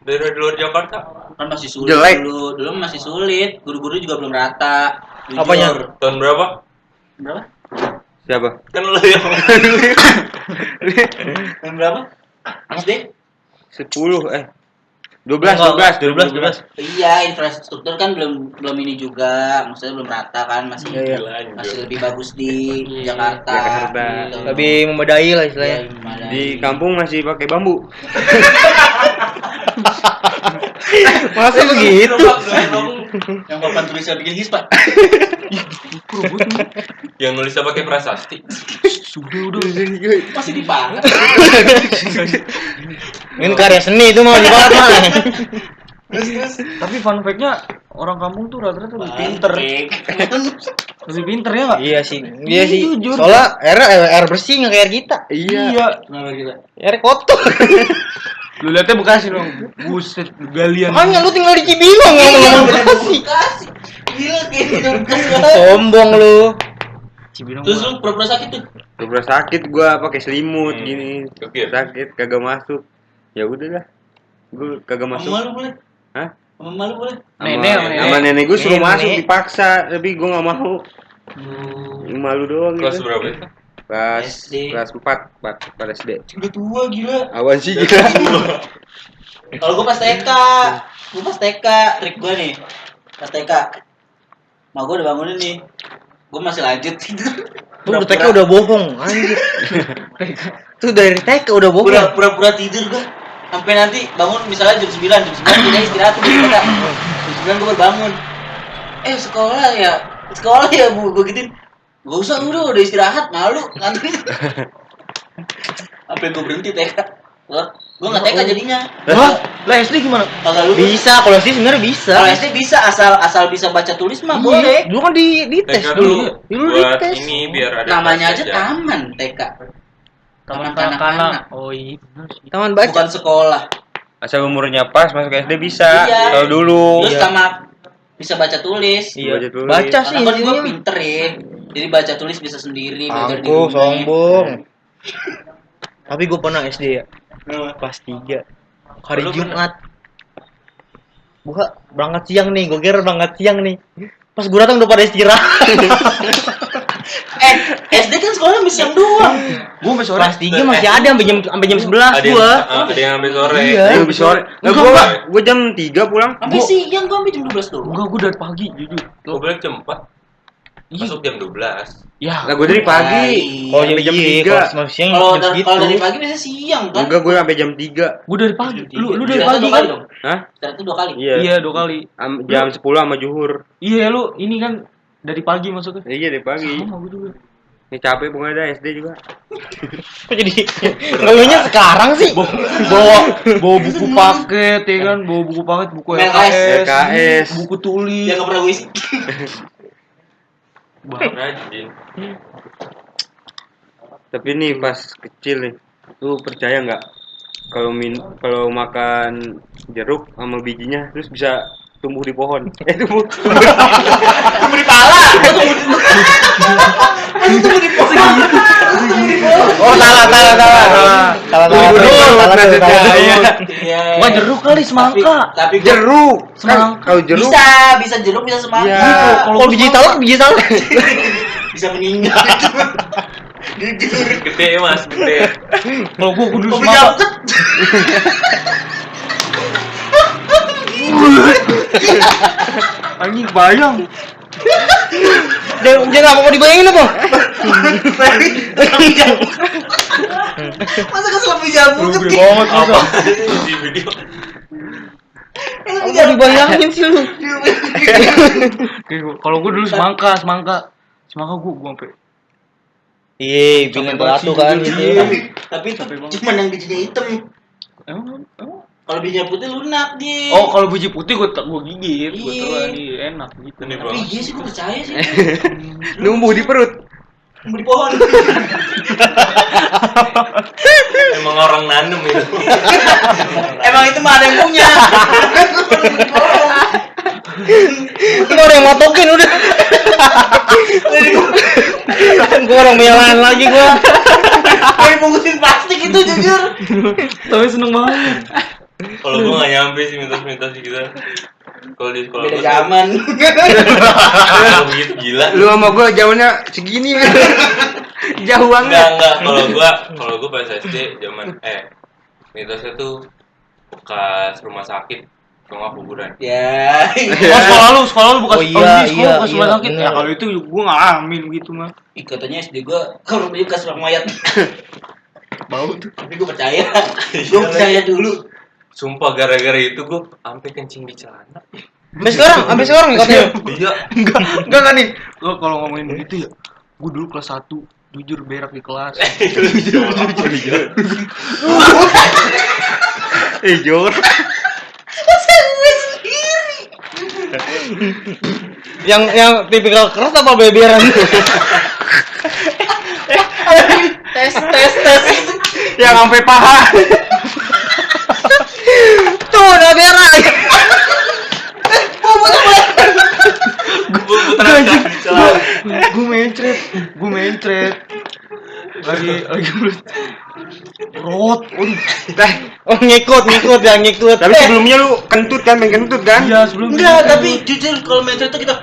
dari luar Jakarta? Kan masih sulit Jelek. dulu masih sulit. Guru-guru juga belum rata. Jujur. Apanya? Tahun berapa? Berapa? Siapa? Kan lu yang Tahun berapa? SD? 12. Iya, infrastruktur kan belum ini juga, maksudnya belum rata kan, masih Iya, masih lebih bagus di Jakarta. Jakarta. Gitu. Lebih memadai lah Iya, istilahnya. memadai. Di kampung masih pakai bambu. Masa begitu? Yang papan tulisan bikin hispa. yang nulisnya pakai prasasti. Sudah. Masih dipakai. Ini karya seni itu mau dibahas mah. Terus Tapi fun fact-nya orang kampung tuh rata-rata lebih pinter. Lebih pinter ya nggak? Iya sih. Iya sih. Jujur. Soalnya air bersih nggak kayak kita. Iya. Kenapa kita? Air kotor. Lu lihatnya Bekasi dong. Buset, galian. Makanya lu tinggal di Cibinong ngomong Bekasi. Bekasi. Gila kayak gitu Bekasi. Sombong lu. Cibinong. Terus lu pura-pura sakit tuh. Pura sakin gua pakai selimut gini. Oke. Sakit kagak masuk. Ya udah dah. Gua kagak Sama masuk. malu boleh? Hah? Sama malu boleh? Sama nenek gue suruh Nenek. masuk dipaksa, tapi gue nggak mau. Malu doang Kelas gitu. berapa itu? Kelas 4 SD. Udah tua gila. Awan sih gila. Kalau gue pas TK, trik gue nih. Pas TK, mak gue udah bangunin nih. Gue masih lanjut tidur. Tuh TK udah bohong, anjir. Tuh dari TK udah bohong. Pura-pura tidur gue. Sampai nanti bangun misalnya jam 9 kita istirahat tuh di TK. Jam 9 gue baru bangun. Sekolah ya bu, gue gituin. Gak usah udah istirahat, malu ngantuk. Sampai gue berhenti TK. Gue nggak TK jadinya. Hah? Lah SD gimana? Kagak lulus. Bisa, kalau SD sebenarnya bisa. Kalau SD bisa asal bisa baca tulis mah boleh. Dulu kan di tes TK dulu. dulu Dulu di buat tes. ini biar ada Namanya kelas aja taman TK. Taman Taman kanak-kanak. Oh iya benar sih. Taman baca. Bukan sekolah. Asal umurnya pas masuk SD bisa. Iya. Kalau dulu. Terus Iya. sama bisa baca tulis. Iya. Baca tulis. Baca sih Karena kan gue intinya. pinter ya. Jadi baca tulis bisa sendiri. Belajar di Aku rumah. sombong. Tapi gue pernah SD ya. Kenapa? Kelas 3. Hari Lu Jumat. Gua berangkat siang nih, gue kira berangkat siang nih. Pas gue datang udah pada istirahat. SD kan sekolah masih siang doang. Gua sampai sore. Kelas 3 masih ada sampai jam 11 gua. Ada yang sampai sore. Iya. Ayo lebih sore. Nah, gua jam 3 pulang. Sampai siang gue sampai jam 12 doang. Enggak, gua dari pagi jujur. Gue balik jam 4. Masuk jam 12. Ya. Nah, gua dari pagi. Oh Sampai jam 3. Kalau siang Kalau jam segitu. kalau dari pagi biasanya siang kan. Enggak, gua sampai jam 3. Gua dari pagi. Lu dari Istirahat pagi dua kan? kali dong. Hah? Istirahat itu 2 kali. Iya. Iya, 2 kali. Jam 10 sama zuhur. Iya, lu ini kan dari pagi masuknya. Iya, dari pagi. Sama gua juga. Ini capek pokoknya dah SD juga. Kok jadi ngeluhnya sekarang sih? Bawa buku paket ya kan, bawa buku paket, buku LKS. LKS. buku tulis. Yang nggak pernah gue isi. Rajin. Tapi nih pas kecil nih, lu percaya nggak kalau makan jeruk sama bijinya terus bisa tumbuh di pohon? Tumbuh Tumbuh di pala. Tumbuh di pohon. Oh salah. Iya. Bukan jeruk kali, semangka. Tapi jeruk. Semangka. Kalau jeruk bisa jeruk bisa semangka. Iya. Kalau biji salak. Bisa meninggal. Jujur. Gede mas, gede. Kalau gua kudu Kopi semangka. jangkut. Anjing bayang. Jangan apa mau dibayangin apa? Masa ke selambi jambu Gede kecil? banget Apa? masa. Di video. Apa mau dibayangin sih lu? Kalau gua dulu semangka. Semangka gua sampai Iya, bikin batu kan gitu. Tapi itu cuma yang bijinya hitam. emang Kalau bijinya putih lunak dia. oh kalau biji putih gua gigit, gua Iya. telan enak gitu. Ini Tapi iya sih gue percaya sih. numbuh di perut. Tumbuh di pohon. Emang orang nanem itu. Emang itu mah ada yang punya. Itu orang yang motokin udah. Gua orang meyalan lagi gua. Kayak dibungkusin plastik itu jujur. Tapi seneng banget. Kalau gue nggak nyampe sih mitos-mitos gitu. Kalau di sekolah Beda gua zaman. tuh begitu gila. Lu sama gua zamannya segini. Jauh banget. Enggak. Kalau gua pas SD zaman mitosnya tuh bekas rumah sakit, kalau nggak kuburan. Ya. Oh, sekolah lu bukan Oh, iya, iya, bukan rumah iya, sakit. bener. Ya kalau itu gua ngalamin gitu mah. Katanya SD gue kalau beli bekas orang mayat. Bau tuh. Tapi gue percaya. Gue percaya dulu. Sumpah gara-gara itu gua sampai kencing di celana. Sampai sekarang nih katanya. Iya. Enggak kan nih. Gua kalau ngomongin begitu ya, gua dulu kelas 1 jujur berak di kelas. Jor. Masa gue sendiri. Yang tipikal keras apa beberan? tes. Yang sampai paha. Tuh udah berak. Gue mencret. Lagi rot. Oh ngikut. Tapi sebelumnya lu kentut kan, main kentut kan? Iya, sebelum Enggak, tapi jujur kalau main cerita kita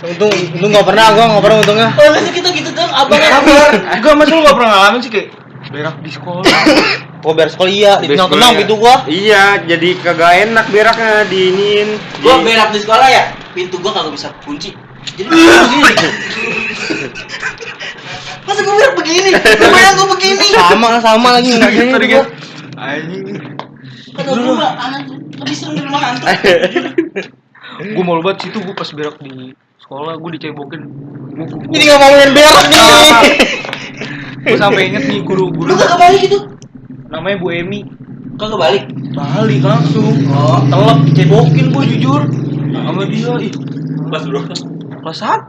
Untung nggak pernah untungnya. kalau biasa kita gitu dong, abang Enggak, masa lu gak pernah ngalamin sih kayak berak di sekolah. Oh beres sekolah iya, tenang pintu gua. Iya, jadi kagak enak beraknya diinin. gua berak di sekolah ya, pintu gua kagak bisa kunci. Jadi begini. Masa gua berak begini? Lumayan gua begini. Sama lagi nggak Gitu, gini gitu. gua. Anjing. Kata gua mah lebih serem di rumah hantu. Gue malu banget situ, gue pas berak di sekolah gue dicebokin. Jadi nggak mau main berak nih. Gue sampai inget nih guru Lu kagak balik itu? namanya Bu Emi. Kagak balik. Balik langsung. Oh, Telep dicebokin gue jujur sama dia. Ih, Pas berapa? kelas 1.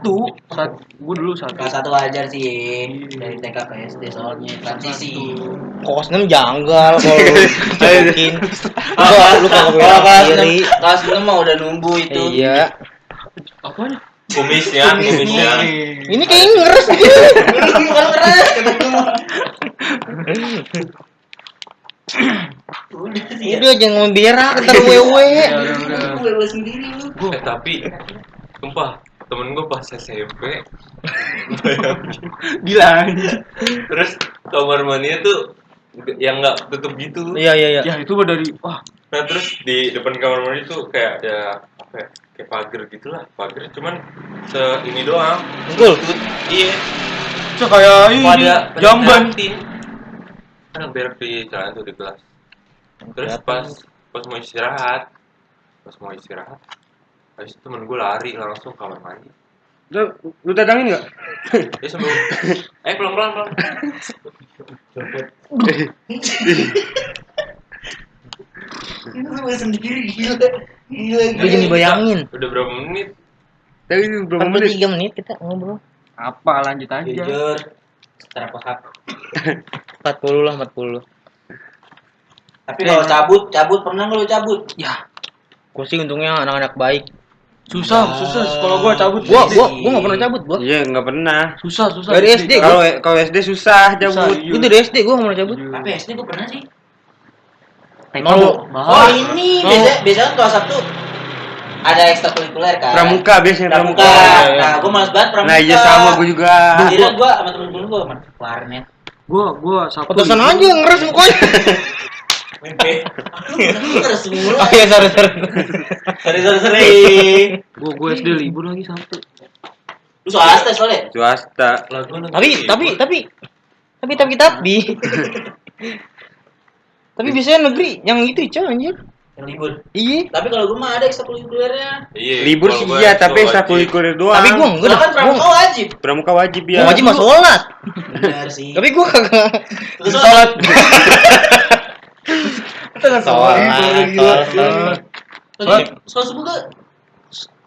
Gue dulu 1. kelas 1 wajar sih. Dari TK ke SD soalnya transisi. Kos 6 janggal kalau mungkin. Lu kagak Kalau berak sendiri. kelas 6 mah udah nunggu itu. Iya. Apanya? Kumisnya. Ini kayaknya ngeres gitu. Bukan keras, kata gua mah. Udah sih ya. Udah jangan ngomong berak ntar wewe. Lu wewe sendiri lu. Tapi sumpah temen gue pas SMP Gila anjing. terus kamar mandinya tuh yang nggak tutup gitu. Iya. Ya itu mah dari Nah terus di depan kamar mandi tuh kayak ada apa ya, kayak pagar gitulah, pagar cuman ini doang. Betul. Iya. itu kayak ini Pada jamban. Kan berak di jalan tuh di kelas. Terus pas mau istirahat, habis itu temen gue lari langsung kamar mandi. Lu datangin enggak? Dia sambil, pelan. Ini lu wewe sendiri gila. Gue jadi bayangin. Udah berapa menit? Tapi berapa menit? 43 menit kita ngobrol. Apa lanjut aja. Jujur. Secara paham. 40 lah 40. Tapi kalau cabut pernah nggak lu cabut? Ya, Gue sih untungnya anak-anak baik. susah sekolah gua cabut. Gua nggak pernah cabut gua. Iya, enggak pernah. Susah. Dari SD Kalau SD susah cabut. Itu dari SD gue nggak pernah cabut. Tapi SD gua pernah sih. Mau Oh ini biasa kan kelas 1 ada ekstrakurikuler kan. Pramuka biasanya Pramuka. pramuka. Nah, gua malas banget pramuka. Nah, iya sama gua juga. Akhirnya gua sama temen-temen gua main klarnet. Gua Sabtu. Pantesan aja ngeres mukanya. Mimpi. Lu terus mulu. Oh iya sorry. Sering. Gua SD libur lagi Sabtu. Lu swasta soalnya. Swasta. Tapi biasanya negeri yang itu Ica anjir. Yang libur. Iya. Tapi kalau gua mah ada ekstrakurikulernya. Iya. Libur sih kalau iya, gua tapi wajib. ekstrakurikuler doang. Tapi gua enggak Gua kan pramuka wajib. Pramuka wajib ya. Gua wajib mah sholat. Benar sih. Tapi gua kagak Terus sholat. Soal subuh gak?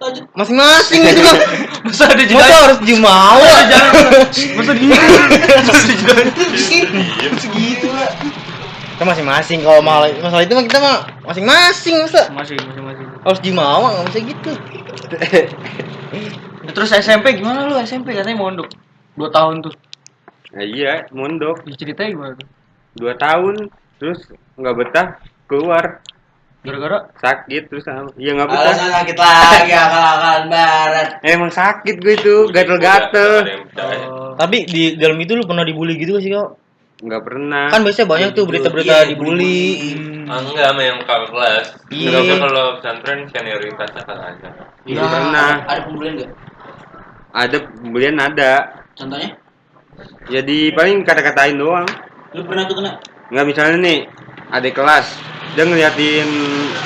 Lanjut. Masing-masing itu mah. Masa ada Masa jeda? harus jumawa. Masa gitu? Segitu lah. Kita masing-masing kalau masalah itu mah kita mah masing-masing masa Masing. harus jumawa nggak bisa gitu. Terus SMP gimana lu? SMP katanya mondok 2 tahun tuh. Nah, iya, mondok Diceritain gimana tuh? 2 tahun terus nggak betah keluar Gara-gara sakit terus iya nggak betah. Alasan sakit lagi akal-akalan barat. Emang sakit gue itu gatel-gatel. Ada yang percaya. Tapi di dalam itu lu pernah dibully gitu gak sih kau? Nggak pernah. Kan biasanya banyak tuh berita-berita Iya, dibully. Enggak sama yang kakak kelas. Iya. Enggak kalau pesantren senioritasnya kan aja. Nggak pernah. Ada pembulian gak? Ada pembelian ada. Contohnya? Jadi paling kata-katain doang. Lu pernah tuh kena? Nggak misalnya nih adik kelas dia ngeliatin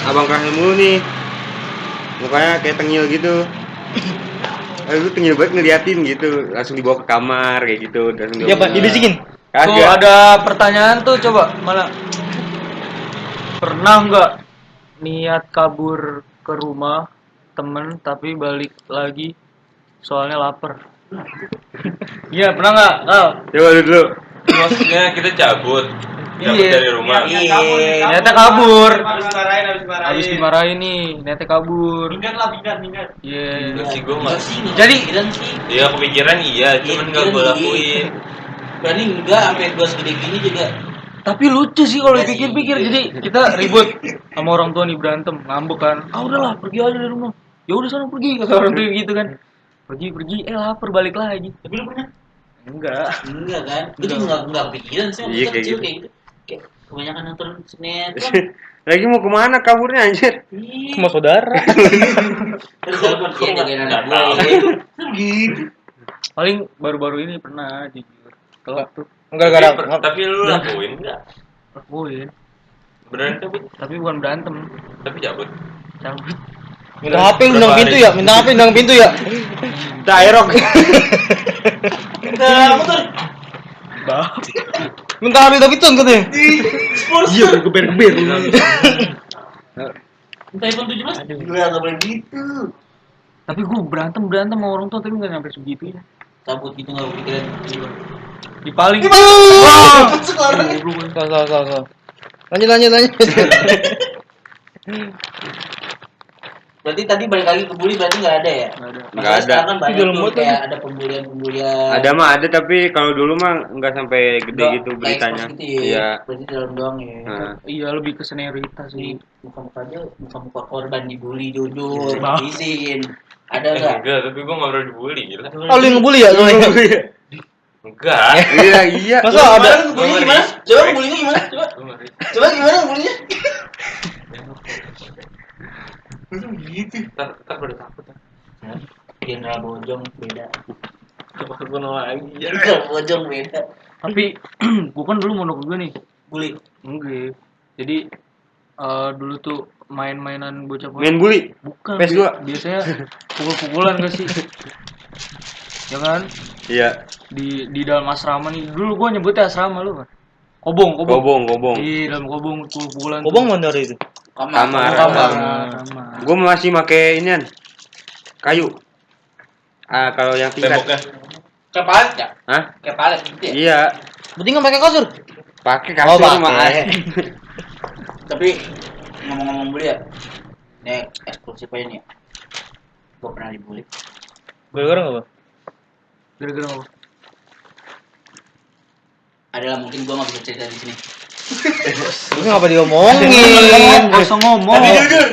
abang kelasnya mulu nih mukanya kayak tengil gitu. Lu tengil banget ngeliatin gitu langsung dibawa ke kamar kayak gitu langsung Ya Pak, dibisikin. tuh kagak ada pertanyaan tuh coba malah pernah nggak niat kabur ke rumah temen tapi balik lagi soalnya lapar. Iya, pernah nggak? Kal? Coba dulu. Maksudnya kita cabut Iya. dari rumah. Ternyata kabur. Habis Habis dimarahin nih, ternyata kabur. Minggat. Iya. Enggak sih, gue nggak. Jadi- Iya, kepikiran iya, cuman nggak gue lakuin. Berani enggak sampai gua segede gini juga. Tapi lucu sih kalau Iya sih. dipikir-pikir. Jadi kita ribut sama orang tua nih, berantem, ngambek kan. Ah udahlah, pergi aja dari rumah. Ya udah sana pergi, kata orang tua gitu kan. Pergi, lapar balik lagi. Tapi lu pernah? Enggak. Enggak kan? Gua juga enggak kepikiran sih waktu Iya, kayak kecil gitu. kayak gitu. Kayak kebanyakan nonton sinetron. Lagi mau kemana kaburnya anjir? Ih, Sama saudara. terus telepon dia jagain anak gua. Gitu. Paling baru-baru ini pernah jujur. Telat tuh. Enggak Tapi lu lakuin nggak? Lakuin. Beneran cabut? Tapi bukan berantem. Tapi cabut. Cabut. minta HP undang pintu ya, minta HP undang pintu ya. Daerok. Enggak, motor. Minta HP tapi tuh katanya. Iya, bergeber-geber. Minta iPhone 17. Enggak boleh gitu. Tapi gue berantem sama orang tua tapi nggak nyampe segitunya. Cabut gitu enggak kepikiran. Di paling. Sekarang. Salah. Lanjut. Berarti tadi balik lagi ke bully berarti enggak ada ya? Nggak ada. Nggak Masalah ada. sekarang kan banyak Itu dalam tuh motor kayak ada pembulian. Ada mah ada tapi kalau dulu mah nggak sampai gede Nggak, gitu kayak beritanya. expose gitu ya. Iya. Berarti dalam doang ya. Nah. Iya lebih ke senioritas sih. Muka-muka korban dibully jujur, Bah. izin. Ada enggak? Enggak, tapi gue nggak pernah dibully, gila. Oh, lu yang ngebully ya? Lu Enggak. Iya. Masa ada? Bully gimana? Coba bullynya gimana? Coba. Gue ngeri. Coba gimana bullynya? Ntar pada takut. Jenderal Bojong beda. Gue lagi. Jenderal Bojong beda. Tapi gue kan dulu mondok gue nih. Bully. Enggak. Jadi dulu tuh main-mainan bocah Main bully. bukan. PS2. Biasanya pukul-pukulan gak sih? Ya kan? Iya. Di dalam asrama nih. Dulu gue nyebutnya asrama lu kan. Kobong. Kobong. Di dalam kobong pukul-pukulan. Kobong mana dari itu? Kamar. Kamar. Gue masih make inian kayu. Ah kalau yang tingkat. Temboknya. Kayak palet ya? Hah? Kayak palet gitu ya? Iya. Berarti nggak pakai kasur? Pakai Oh, kasur pakai. mah. Tapi ngomong-ngomong bully ya. Ini eksklusif aja nih ya. Gue pernah dibully. Gara-gara apa? Gara-gara apa? Adalah mungkin gue nggak bisa cerita di sini. Itu ngapa diomongin? Gak usah ngomong. Tapi jujur,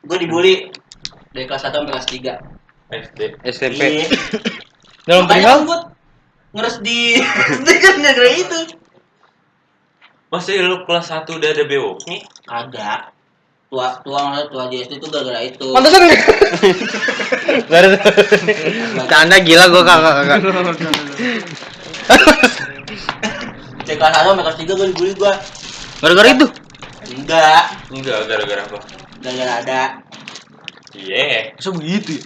gue dibully dari kelas 1 sampai kelas 3. SD. SMP. Iya. Dalam Makanya perihal? kan gue ngeres di kan gara-gara itu. Masa lu kelas 1 udah ada BO? Nih kagak. Tua JSD itu gara-gara itu. Pantesan enggak? Gara canda gila gua kakak. Dari kelas 1 sampai kelas 3 gue dibully gue. Gara-gara itu. Enggak, Enggak, gara-gara apa? gara-gara ada. Iya. Masa begitu ya?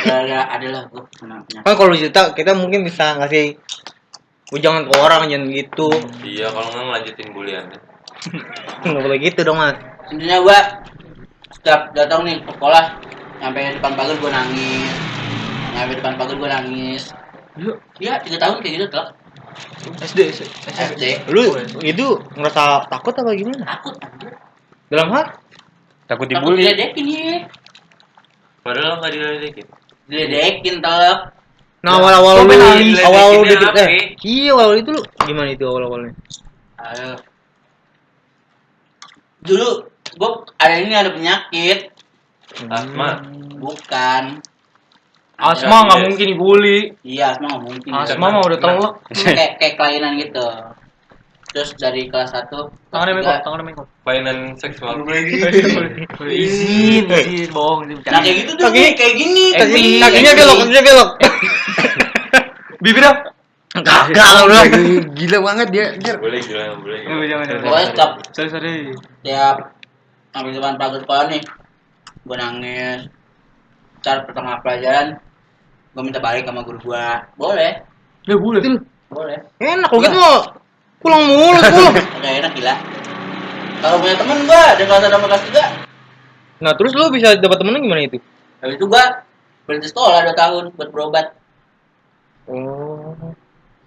Gara-gara ada lah gue kena penyakit. Kan kalau cerita kita mungkin bisa ngasih ujangan ke orang jangan gitu. Iya, kalau nggak ngelanjutin buliannya. Enggak boleh gitu dong, Mas. Intinya gue setiap datang nih ke sekolah sampai depan pagar gue nangis. Sampai depan pagar gue nangis. Yuk, Iya, 3 tahun kayak gitu tuh. SD. SD. Lu itu ngerasa takut apa gimana? Takut anjir. Dalam hal? Takut Takut dibully. diledekin ya. Padahal nggak diledekin. Diledekin telep. Nah, awal-awal Kok lu pengen awal diledekinnya deket apa? iya, awal itu lu gimana itu awal-awalnya? Ayo. Dulu gue ada penyakit. Asma. Bukan. Asma nggak mungkin dibully. Iya, asma nggak mungkin. Asma mah udah telek. kayak kelainan gitu. Terus dari kelas 1 Tangannya mekop, tangannya mekop. Mainan seksual. Izin, bohong. Nah kayak gitu tuh kayak gini. Kakinya belok. Bibirnya. Kagak lu. Gila banget dia. Boleh gila, boleh. Jangan. Pokoknya setiap Sorry. sampai depan pagar sekolah nih, gue nangis. Ntar pertengahan pelajaran, gue minta balik sama guru gue. Boleh, Ya boleh. boleh. Enak lu gitu mau pulang mulu. Udah enak gila. Kalau punya temen gue, dari kelas 1 sampai kelas Nah, terus lu bisa dapat temennya gimana itu? Habis itu gua berhenti sekolah 2 tahun buat berobat. Oh.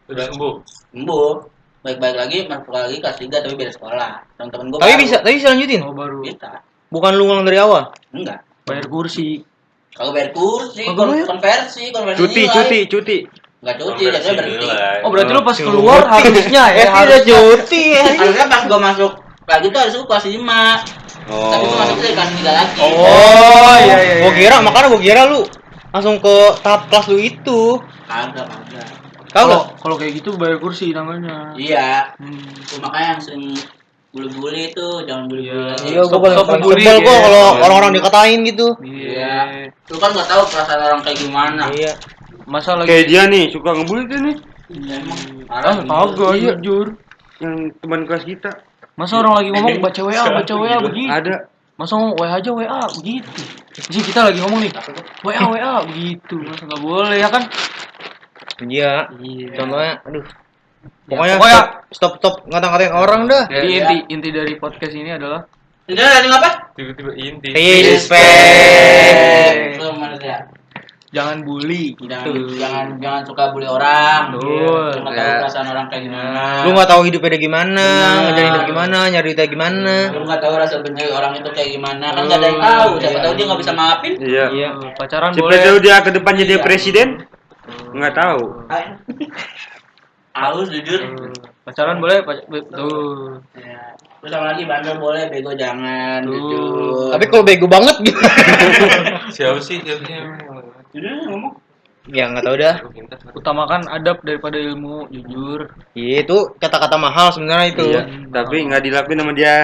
Udah sembuh. Sembuh. Baik-baik lagi, masuk lagi kelas 3 tapi beda sekolah. Teman-teman gua Tapi baru. bisa lanjutin. Oh baru. Bisa. Bukan lu ngulang dari awal. Enggak. Bayar kursi. Kalau bayar kursi, Oh, bayar? konversi Cuti. Enggak cuti, jadinya berhenti. nilai. Oh berarti lu pas keluar harusnya ya. udah Harus. cuti ya. Harusnya pas gua masuk lagi tuh harus kelas 5. Oh. Tapi gua masuk dari kelas 3 lagi. Oh iya. Gua kira makanya gua kira lu langsung ke tahap kelas lu itu. Kagak. Kalau kayak gitu bayar kursi namanya. Iya. Hmm. Makanya yang sering bully-bully itu jangan bully-bully Iya. lagi. Iya, gua Stop paling bullying, sebel gua ya. kalau orang-orang dikatain gitu. Iya. Lu kan nggak tahu perasaan orang kayak gimana. Iya. Masa lagi. Kayak dia nih suka ngebully tuh nih, Iya emang. Ah, kagak Iya. jujur. yang teman kelas kita. Masa orang lagi ngomong baca WA begitu. Ada. Masa ngomong WA aja WA begitu. Jadi kita lagi ngomong nih. WA begitu. Masa enggak boleh ya kan? Iya. Iya. Contohnya aduh. Ya, Pokoknya stop ngata-ngatain orang dah. Jadi inti dari podcast ini adalah Ini dari apa? Tiba-tiba inti. Respect. Lu manusia. jangan bully gitu. Jangan suka bully orang. Betul. Lu nggak tahu perasaan orang kayak gimana. Lu nggak tahu hidupnya dia gimana, Benar. ngajarin hidup gimana, nyari duitnya gimana. Lu nggak tahu rasa benci orang itu kayak gimana. Kan nggak ada yang tahu. Siapa tahu dia nggak bisa maafin. Iya. Iya. Pacaran Siapa boleh. tahu dia ke depannya dia Iya. presiden? Nggak tahu. Halus jujur. Pacaran boleh, tuh. Ya. Terus sama lagi bandel boleh, bego jangan. Tuh. Jujur. Tapi kalau bego banget gitu. Siapa sih siapanya? Jujur ngomong. Ya nggak tahu dah. Utamakan adab daripada ilmu, jujur. Iya, itu kata-kata mahal sebenarnya itu. Iya. Tapi nggak dilakuin sama dia.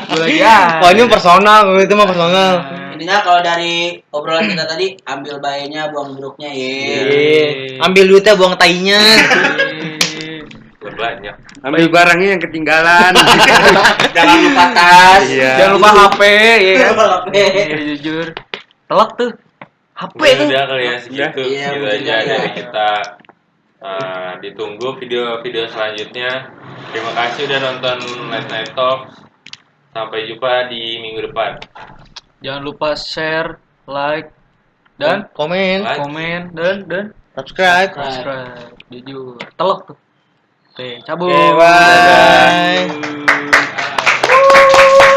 Gue lagi ya. Wah, ini personal, itu mah personal. Intinya kalau dari obrolan kita tadi, ambil baiknya, buang buruknya ya. Iya. Ambil duitnya, buang tainya. Banyak. Ambil barangnya yang ketinggalan. Jangan lupa tas. Iya. Jangan lupa HP, ya kan? Jangan lupa HP. Iya, jujur. Telak tuh. HP tuh. Udah kali ya segitu. Iya, Gitu mungkin aja ya. dari kita. Ditunggu video-video selanjutnya. Terima kasih udah nonton Late Night Talk. Sampai jumpa di minggu depan. Jangan lupa share, like, dan Komen, Like. komen dan subscribe. subscribe. Jujur. Telak tuh. Oke, cabut. Oke, bye. Dadah.